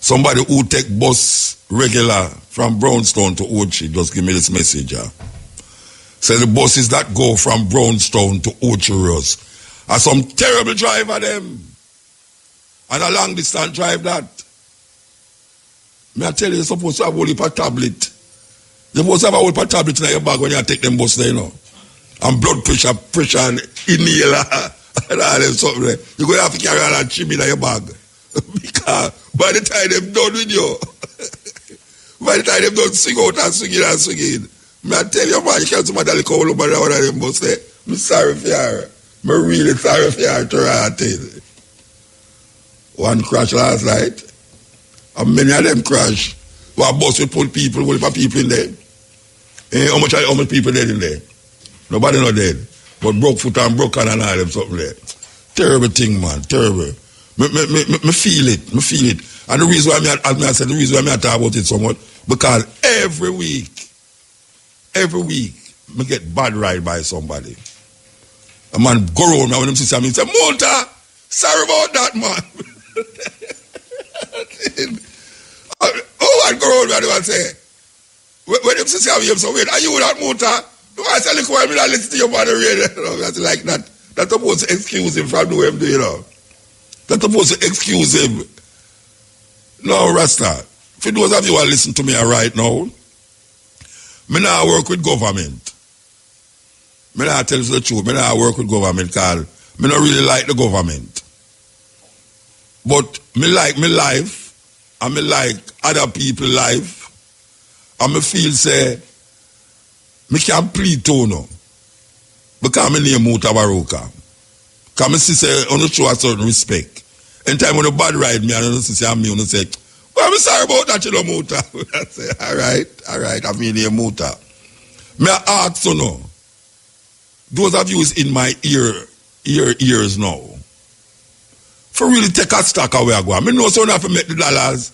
S1: somebody who take bus regular from Brownstown to Ochi, just give me this message. Say the buses that go from Brownstown to Ochi Roads are some terrible driver them. And a long distance drive that. Me I tell you, you're supposed to have a whole heap of tablet. You're supposed to have a whole heap of tablet in your bag when you take them bus there, you know. And blood pressure and inhaler and all them something there. You're going to have to carry all that chimney in your bag. Because by the time they're done with you, by the time they're done sing out and sing in, I tell you, man, you can't see my daddy call over one of them bus there. I'm sorry for you. I'm really sorry for you to write it. One crash last night, and many of them crash. One bus will put people, will put people in there. How much people dead in there? Nobody not dead. But broke foot and broken and all them something there. Terrible thing, man, terrible. Me feel it. And the reason why I said the reason why I talk about it so much, because every week, me get bad ride by somebody. A man go around me when them see me say, Muta, sorry about that, man. Oh, I go around me and say, when them see me, so wait, are you that Muta? Do I say, look, why me not listen to your man radio? That's like that. That's supposed to excuse him from doing what you know. That's supposed to excuse him. No, Rasta. For those of you who are listening to me right now, me now work with government. Me now tell you the truth. Me now work with government because me not really like the government. But me like me life and me like other people's life. And me feel say me can plead to no. Because me name Mutabaruka. Because me see say on the show a certain respect. Anytime when the bad ride me and I say me and say, well, I'm sorry about that, you know, Muta. I say, all right, I mean here Muta. Me ask you know. Those of you in my ears now. For really take a stock away I go. I know so I have to make the dollars.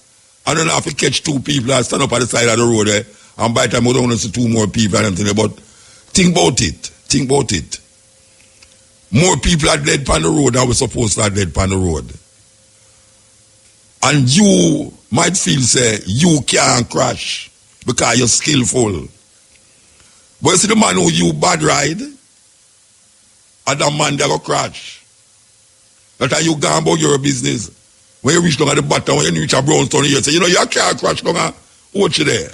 S1: I don't have to catch two people and stand up at the side of the road there. And by the time I don't want to see two more people and everything. But think about it. More people are dead on the road than we're supposed to are dead on the road. And you might feel say you can't crash because you're skillful. But you see the man who you bad ride, and that man that go crash. That's how you go about your business. When you reach down at the bottom, when you reach a Brownstone, you say, you know, you can't crash down and watch you there.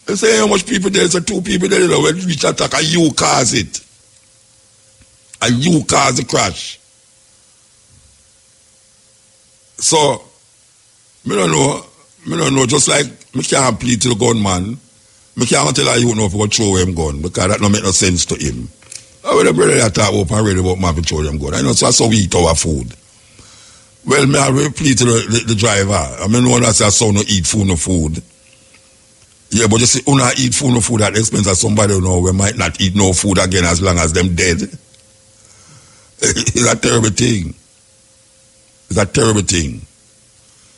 S1: They say how much people there, so two people there, you know, when you reach attack, and you cause it. And you cause the crash. So, me don't know, just like me can't plead to the gunman, me can't tell you know if you throw him gun, because that don't make no sense to him. I would have brother that talk up and read about man to throw them gun. I know so that's how we eat our food. Well, me I will plead to the driver. I mean, no one that says so no eat food, no food. Yeah, but you see, you not eat food, no food at the expense of somebody, you know, we might not eat no food again as long as them dead. It's a terrible thing. It's a terrible thing.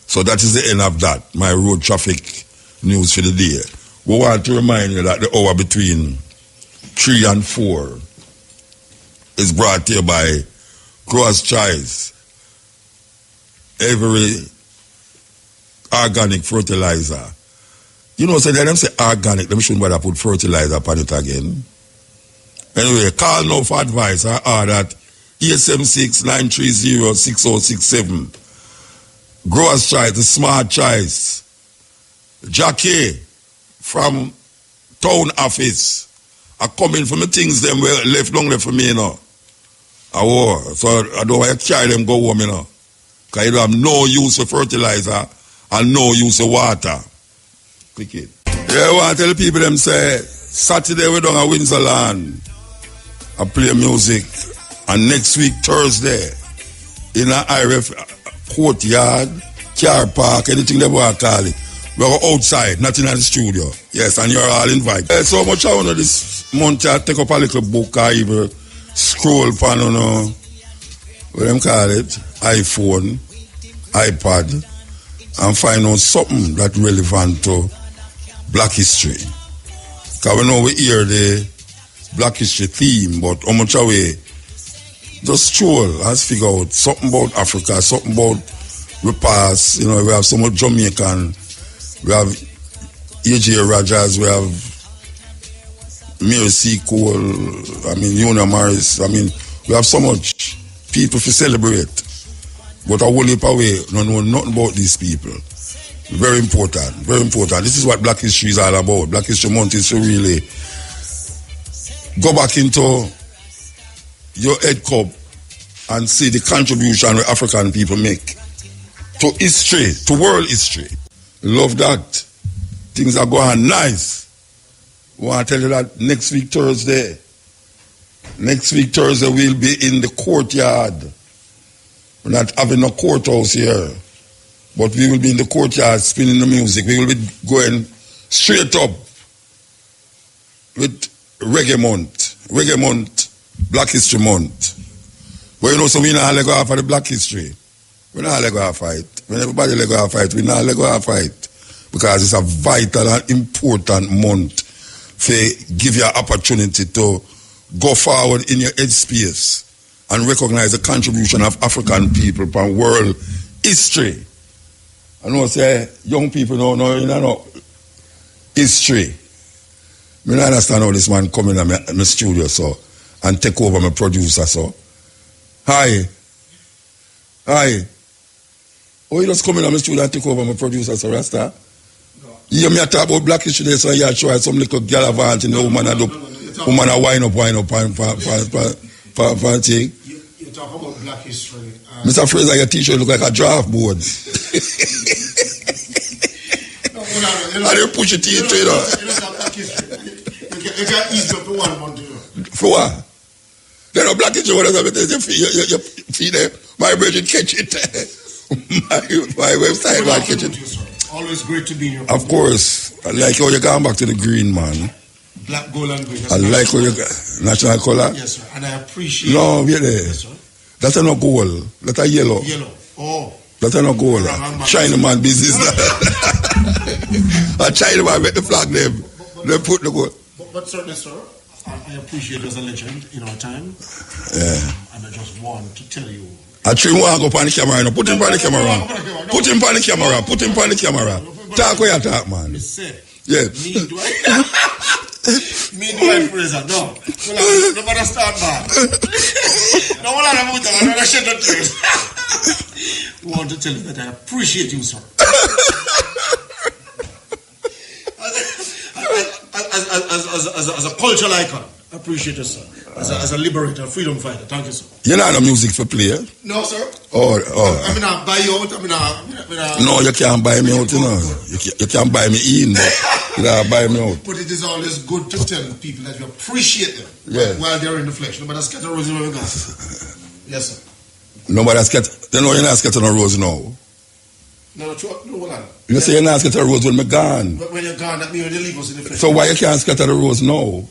S1: So that is the end of that. My road traffic news for the day. We want to remind you that the hour between 3 and 4 is brought to you by Cross Choice. Every organic fertilizer. You know, so they don't say organic, them shouldn't bother put fertilizer upon it again. Anyway, call now for advice or order at 876-930-6067. Growers Choice, the smart choice. Jackie from town office are coming for me things them were left long left for me, you know. So I don't want to carry them go home, you know. Because you don't have no use for fertilizer and no use for water. Click it. Yeah, I want to tell the people them say Saturday we down at Windsor Land. I play music. And next week, Thursday, in an IRF courtyard, car park, anything they want to call it. We go outside, not in the studio. Yes, and you're all invited. So much I want this month I take up a little book or even scroll pan on what them call it, iPhone, iPad, and find out something that's relevant to Black history. Because we know we hear the Black history theme, but how much away just stroll and figure out something about Africa, something about the past. You know, we have so much Jamaican. We have A.J. Rogers, we have Mary C. Cole, Una Morris. We have so much people to celebrate. But a whole heap away, don't know nothing about these people. Very important, very important. This is what Black history is all about. Black History Month is to really go back into your head cup and see the contribution that African people make to history, to world history. Love that. Things are going nice. I want to tell you that next week Thursday we'll be in the courtyard. We're not having a courthouse here, but we will be in the courtyard spinning the music. We will be going straight up with Reggae Month, Black History Month. But you know, so we not let go off of the Black history. We not let go off fight. When everybody let go off fight, we not let go off fight. Because it's a vital and important month for give you an opportunity to go forward in your headspace and recognize the contribution of African people from world history. I know say young people don't know history. I don't understand how this man come in my studio so and take over my producer so. Hi. Oh, you just come in my studio and take over my producer so Rasta? You hear me talk about Black history so you try some little galavant in the woman a wind up for thing.
S8: You talk about Black history.
S1: Mr. Fraser, your t-shirt look like a draft board. And you push your teeth straight up.
S8: Black history. You can ease up to 1 month.
S1: For what? There are Black history, what does that mean? You feed them. My virgin catch it. my website will catch it.
S8: Always great to be in your
S1: Of course. I like how you come back to the green, man.
S8: Black, gold, and green.
S1: I like how you national color.
S8: Yes, sir. And I appreciate
S1: No, really. Yes, sir. That's not gold. That's a yellow.
S8: Oh.
S1: That's not gold. China man business. A China man make the flag them. They put the gold.
S8: But certainly, sir, I appreciate you as a legend in our time.
S1: Yeah.
S8: And I just want to tell you.
S1: I try want to go on the camera. No. Put him on the camera. Put him on the camera. Put him on the camera. Talk where you talk, man. Yeah.
S8: Me do I Fraser? No. Nobody start bad. No one on muta. I don't shut the truth. I want to tell you that I appreciate you, sir. As a cultural icon, I appreciate you, sir. As a liberator, freedom fighter, thank you, sir.
S1: You know no music for play?
S8: No, sir.
S1: Oh.
S8: I mean, I buy you out.
S1: No, you can't buy me out, you know. You can't buy me in, but you can't buy me out.
S8: But it is always good to tell people that you appreciate them while they're in the flesh. Nobody scatter roses when we go. Yes, sir.
S1: Nobody scatter. They know you're not scattering a rose now.
S8: No, hold on.
S1: You say you're not scatter a rose when I'm gone.
S8: But when you're gone, that means you leave us in the flesh.
S1: So why you can't scatter the rose now?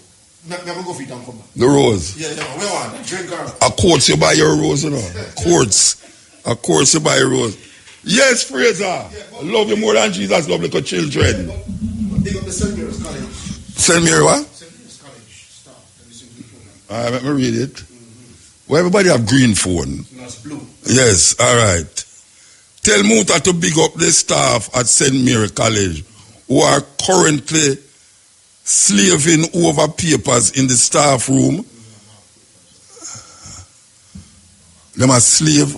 S8: Never go feet and come back.
S1: The rose?
S8: Yeah, where one? Drink her.
S1: A quartz you buy your rose, you know. Quartz. A quartz you buy your rose. Yes, Fraser. I love you more than Jesus love little children.
S8: Big up the St. Mary's College.
S1: St. Mary what?
S8: St. Mary's College staff.
S1: Alright, let me read it. Well, everybody have green phone.
S8: That's blue.
S1: Yes, alright. Tell Muta to big up the staff at St. Mary College who are currently slaving over papers in the staff room. Them are slave.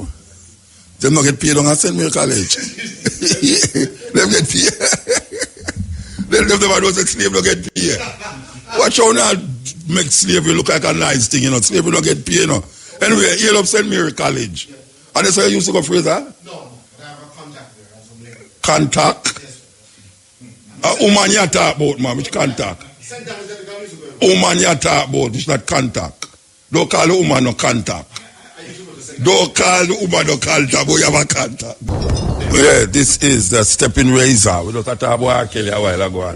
S1: Them not get paid on at St. Mary College. Them get paid. Them never know that slave don't get paid. Watch how now make slavery look like a nice thing, you know. Slavery don't get paid, you know. Anyway, hail up St. Mary College. And that's where you used to go, Fraser?
S8: No, I have a contact there.
S1: Contact? Yes. Woman you talk about, man, which contact?
S8: St. Thomas
S1: woman you talk about, it's not contact. Don't call the woman no contact. Don't call the woman no contact, but you have a contact. Yeah, this is the stepping razor. We don't talk about R. Kelly a while ago. I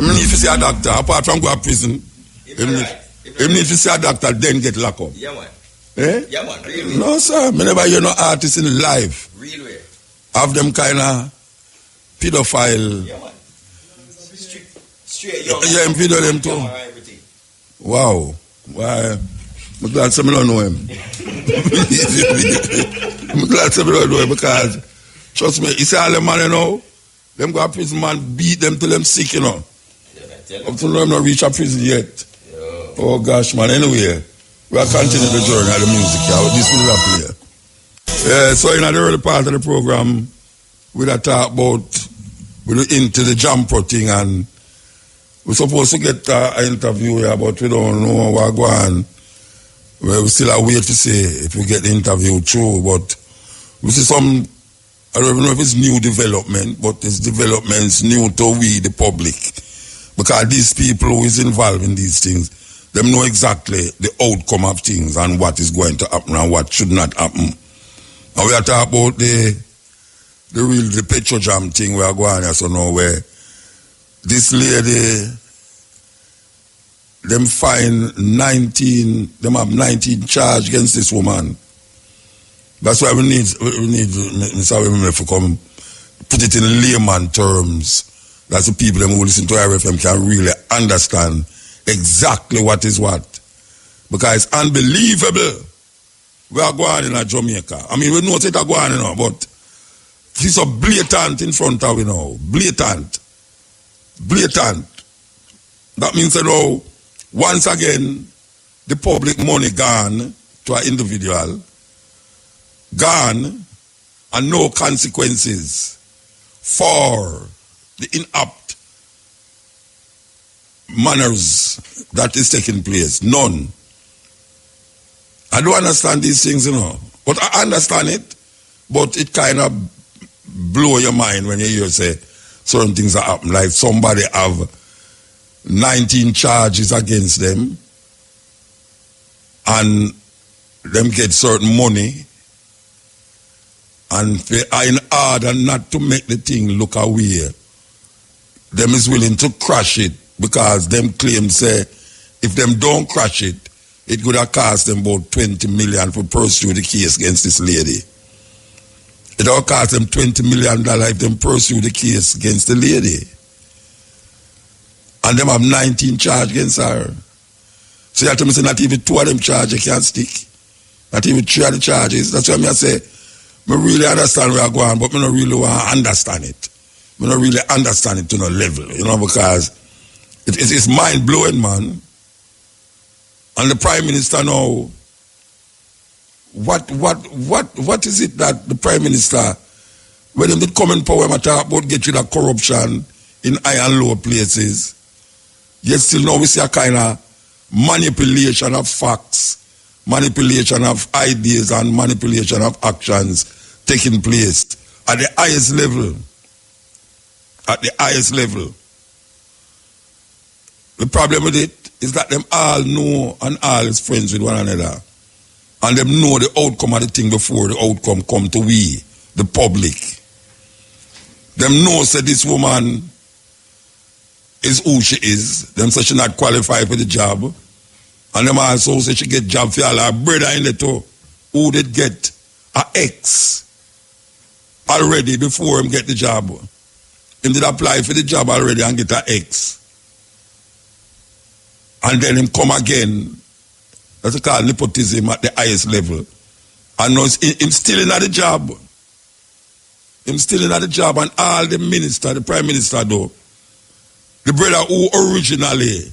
S1: mean, if you see a doctor, apart from go to prison, even if you see a doctor, then get locked up.
S16: Yeah, man.
S1: Eh?
S16: Yeah, man. Real
S1: No, sir. Me never hear no artists in life.
S16: Real way.
S1: Have them kind of pedophile.
S16: Yeah, man. Straight young.
S1: Yeah, him pedo them too. Wow. Why? I'm glad some don't know him. I'm glad some don't know him because, trust me, you see all them man, you know, them go to prison man beat them till them sick, you know. Up to now, them not reach a prison yet. Oh gosh, man. Anyway, we'll continue the journey of the music. Yeah, this will play. Yeah, so in the early part of the program, we'll talk about, we'll into the jumper thing, and we're supposed to get an interview here, but we don't know what going on. Well, we still are wait to see if we get the interview through, but we see some, I don't know if it's new development, but it's developments new to we, the public. Because these people who is involved in these things, them know exactly the outcome of things and what is going to happen and what should not happen. And we are talking about the Petrojam thing we are going here, so now where this lady, them find 19, them have 19 charge against this woman. That's why we need Mr. Women to come put it in layman terms. That's the people who listen to RFM can really understand exactly what is what. Because it's unbelievable. We are going in Jamaica. I mean, we know it's going on, but it's so blatant in front of we now. Blatant. That means that now, once again, the public money gone to an individual, gone, and no consequences for the inapt manners that is taking place. None. I don't understand these things, you know. But I understand it, but it kind of blow your mind when you hear say certain things that happen. Like somebody have 19 charges against them and them get certain money, and in order not to make the thing look away, them is willing to crash it because them claim say if them don't crash it, it could have cost them about 20 million to pursue the case against this lady. It will cost them $20 million if them pursue the case against the lady. And them have 19 charges against her. So you have to say not even 2 of them charges can stick. Not even 3 of the charges. That's why I say, I really understand where I'm going, but I don't really want to understand it. I don't really understand it to no level, you know, because it's mind-blowing, man. And the Prime Minister now, what is it that the Prime Minister, when they come in power, I talk about get rid of corruption in high and low places, yet still now we see a kind of manipulation of facts, manipulation of ideas and manipulation of actions taking place at the highest level. At the highest level. The problem with it is that them all know and all is friends with one another. And them know the outcome of the thing before the outcome come to we, the public. Them know that this woman is who she is. Them say she not qualified for the job. And them also say she get job for all her brother in the too, who did get a ex already before him get the job. Him did apply for the job already and get a ex. And then him come again. That's called nepotism at the highest level. And now him still in the job. Him still in the job, and all the minister, the Prime Minister though, the brother who originally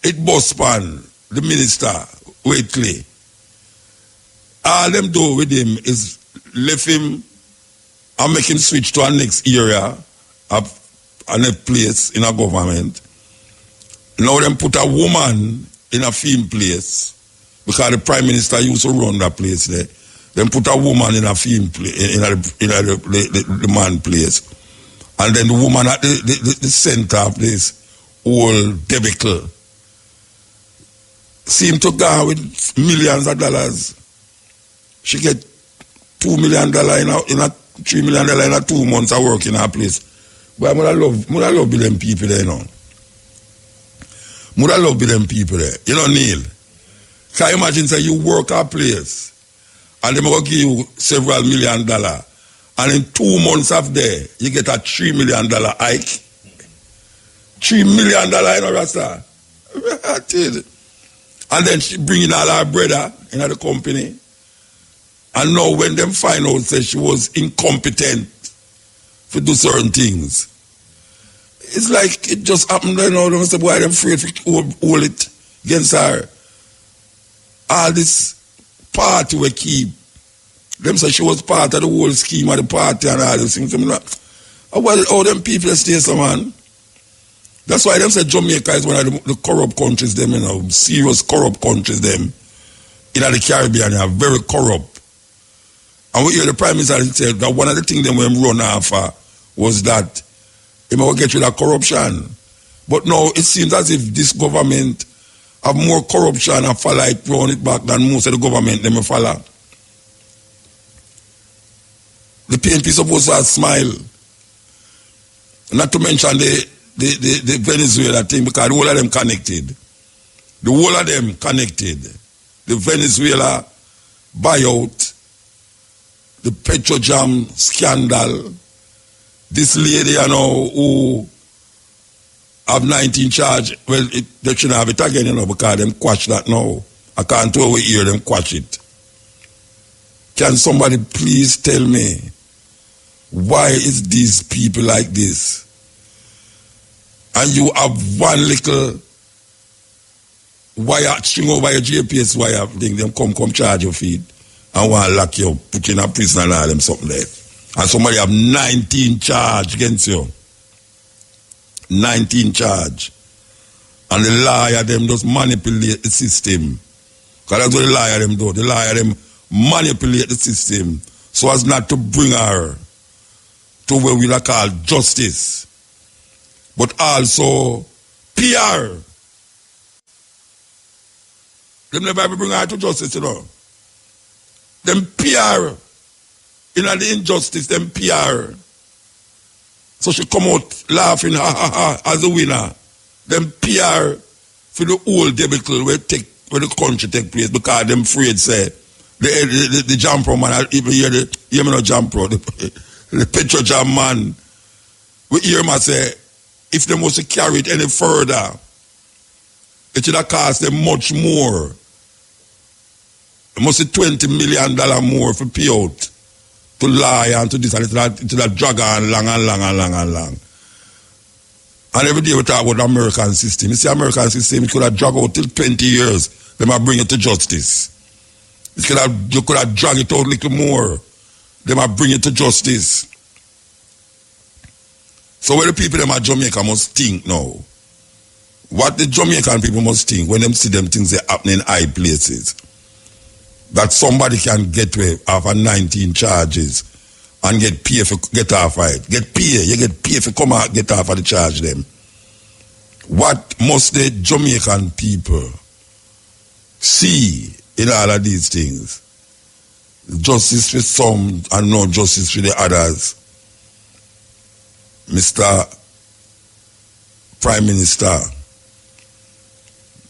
S1: it bust span, the minister, Waitley, all them do with him is left him and make him switch to a next area of a next place in a government. Now them put a woman in a film place because the Prime Minister used to run that place there. Then put a woman in a film place, in the man place. And then the woman at the center of this old debacle. Seem to go with millions of dollars. She get $2 million in a $3 million in a 2 months of work in her place. But I love them people there, you know. I love them people there. You know, Neil. Can you imagine, say, you work a place and they will give you several $1 million, and in 2 months of there, you get a $3 million hike. $3 million, you know, Rasta. And then she bring in all her brother in the company. And now when them find out say she was incompetent to do certain things, it's like it just happened, you know, they say, boy, them afraid to hold it against her. All this party we keep. Them say she was part of the whole scheme of the party and all these things. I'm like, oh, well, all them people stay some man. That's why them say Jamaica is one of the corrupt countries, them, you know, serious corrupt countries, them, in the Caribbean, they are very corrupt. And we hear the Prime Minister said that one of the things them when run off was that he might get rid of corruption. But now it seems as if this government have more corruption and fall like throwing it back than most of the government them follow. The PNP supposed to smile. Not to mention the Venezuela thing, because the whole of them connected. The whole of them connected. The Venezuela buyout, the Petrojam scandal, this lady, you know, who have 19 charge, well, they shouldn't have it again, you know, because them quash that now. I can't throw away here, them quash it. Can somebody please tell me, why is these people like this? And you have one little wire, string over your GPS wire thing, them come charge your feet and want to lock you up, put you in a prison and all them something there. And somebody have 19 charge against you. 19 charge. And the liar them just manipulate the system. Because that's what the liar them do. The liar them manipulate the system so as not to bring her to what we call justice. But also PR. Them never ever bring her to justice, you know. Them PR. In the injustice, them PR. So she come out laughing, ha ha ha, as a winner. Them PR for the whole debacle where the country take place, because them afraid say the jump pro man, even hear me no jump pro, the Petrojam man, we hear him say, if they must carry it any further, it should have cost them much more. It must be $20 million more for payout to lie and to this and to that drag on long and long and long and long. And every day we talk about the American system. You see, American system, it could have dragged out till 20 years. They might bring it to justice. You could have dragged it out a little more. They might bring it to justice. So what the people in Jamaica must think now, what the Jamaican people must think when they see them things that happen in high places, that somebody can get away after 19 charges and get paid for get off of it. Get paid, you get paid for come out, get off of the charge them. What must the Jamaican people see in all of these things? Justice for some and no justice for the others. Mr. Prime Minister,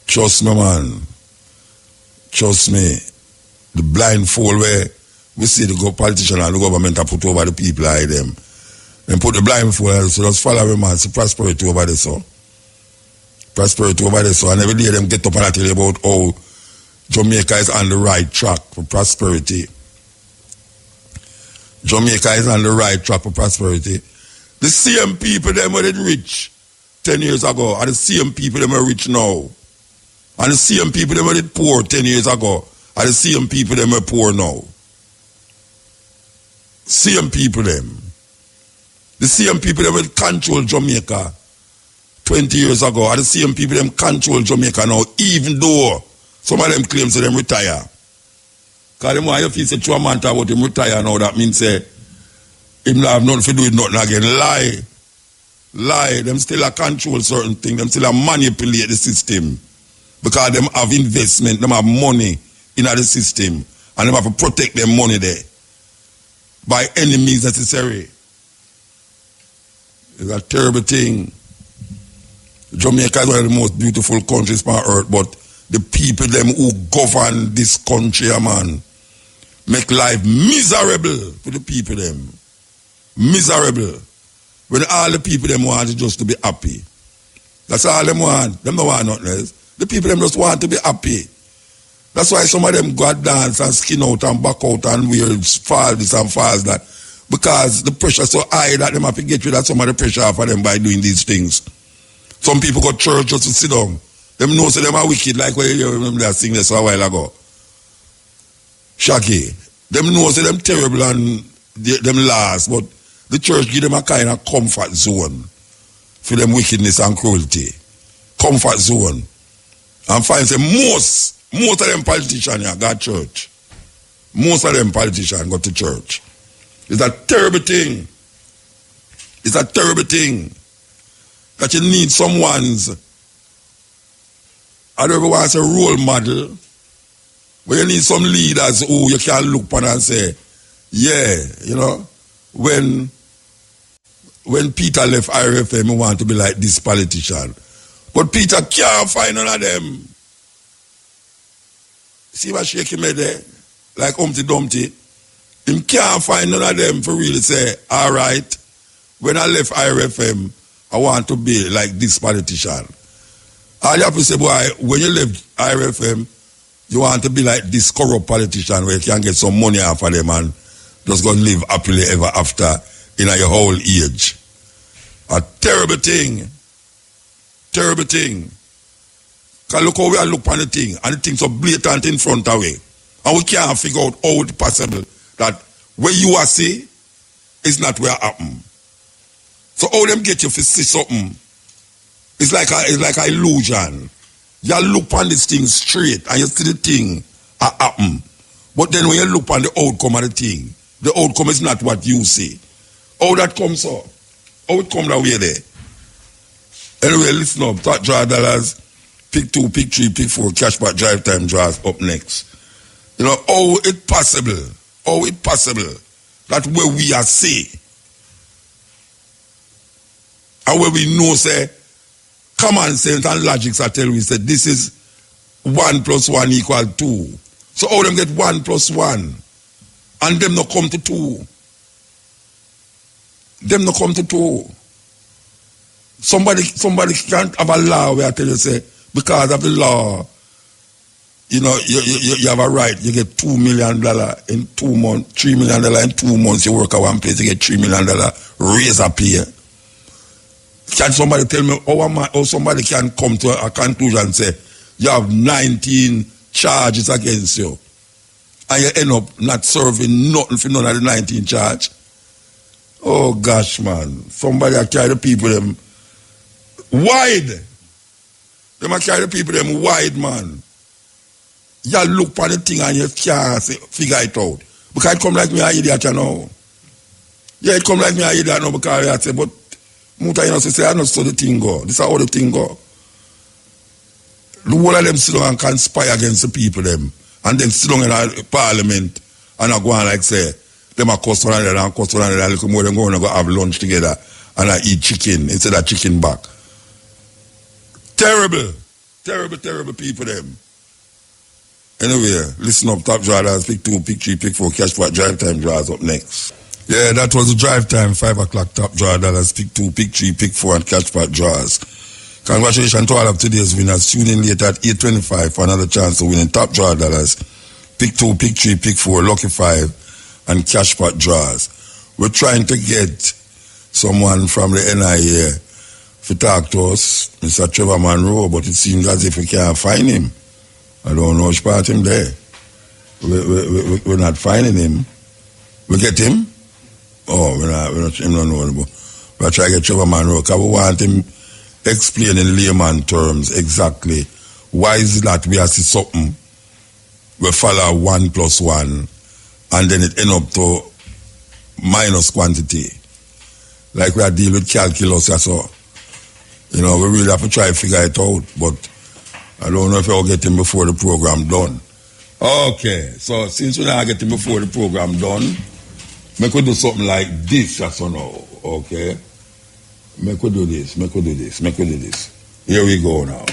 S1: trust me, man. Trust me. The blindfold where we see the politician and the government are put over the people like them. Then put the blindfold, so just follow them, man. See prosperity over there, so. Prosperity over there, so. And every day them get up and tell you about how Jamaica is on the right track for prosperity. Jamaica is on the right track for prosperity. The same people them were rich 10 years ago are the same people them are rich now. And the same people them were poor 10 years ago are the same people them are poor now. Same people them. The same people them will control Jamaica 20 years ago are the same people them control Jamaica now, even though some of them claim to them retire. Because them want you say to a man talk about him retire now, that means say him not have nothing to do with nothing again. Lie. lie. Them still a control certain things. Them still a manipulate the system. Because them have investment, them have money in the system. And them have to protect their money there. By any means necessary. It's a terrible thing. Jamaica is one of the most beautiful countries on earth, but the people them who govern this country, man, make life miserable for the people them. Miserable. When all the people them want just to be happy. That's all them want. Them don't want nothing else. The people them just want to be happy. That's why some of them go dance and skin out and back out and wear fall this and fall that. Because the pressure so high that them have to get rid of some of the pressure for them by doing these things. Some people go to church just to sit down. Them know so them are wicked, like when you remember that sing this a while ago. Shaggy. Them know so them terrible and them last, but the church give them a kind of comfort zone for them wickedness and cruelty. Comfort zone. And find say most of them politicians here go to church. Most of them politicians go to church. It's a terrible thing. It's a terrible thing. That you need someone's, I don't ever want to say role model, but you need some leaders who you can look upon and say, yeah, you know, when Peter left IRFM, he want to be like this politician. But Peter can't find none of them. See what shaking me there? Like Humpty Dumpty. He can't find none of them for really say, all right, when I left IRFM, I want to be like this politician. All you have to say, boy, when you left IRFM, you want to be like this corrupt politician where you can get some money off of them and just go live happily ever after in your whole age. A terrible thing. Terrible thing. Because look how we are looking at the thing, and the thing's so blatant in front of we. And we can't figure out how it's possible that where you are see is not where it happen. So how them get you to see something? It's like an illusion. You look on this thing straight and you see the thing happen. But then when you look on the outcome of the thing, the outcome is not what you see. How that comes up? How it comes that way there? Anyway, listen up. Top draw dollars. Pick 2, pick 3, pick 4. Cashback drive time draws up next. You know, how it possible? How it possible that where we are see and where we know say common sense and logics are telling we say this is 1 + 1 = 2. So how them get 1 + 1 and them not come to 2? Them not come to 2. Somebody can't have a law where I tell you say because of the law, you know, you have a right, you get $2 million in 2 months, $3 million in 2 months, you work at one place, you get $3 million raise a pay. Can somebody tell me how somebody can come to a conclusion and say you have 19 charges against you and you end up not serving nothing for none of the 19 charge? Oh gosh, man. Somebody carry the people them wide. They might carry the people them wide, man. You look for the thing and you can't figure it out. Because it come like me an idiot, you know. Yeah, it come like me an idiot now because I say, but muta, you know, say, I know so the thing go. This is how the thing go. The whole of them sit down and conspire against the people them. And then sit down in a parliament and I go on like say, them a cuss one another and cuss one another, little more than going to go have lunch together and I eat chicken instead of chicken back. Terrible. Terrible, terrible people them. Anyway, listen up, top drivers, pick 2, pick 3, pick 4, cash for drive time draws up next. Yeah, that was the drive time, 5 o'clock, top draw dollars, pick 2, pick 3, pick 4, and catch part draws. Congratulations to all of today's winners. Tune in later at 8:25 for another chance to win in top draw dollars. Pick 2, pick 3, pick 4, lucky 5, and cash pot draws. We're trying to get someone from the NIA to talk to us, Mr. Trevor Monroe, but it seems as if we can't find him. I don't know which part him there. We're not finding him. We get him? Oh, we're not know. We're trying to get Trevor Monroe because we want him explain in layman terms exactly why is it that we have to see something we follow 1 + 1 and then it end up to minus quantity. like we are dealing with calculus or so. You know, we really have to try to figure it out, but I don't know if I'll get him before the program done. Okay, so since we're not getting before the program done, we could do something like this just so now, okay? We could do this. Here we go now.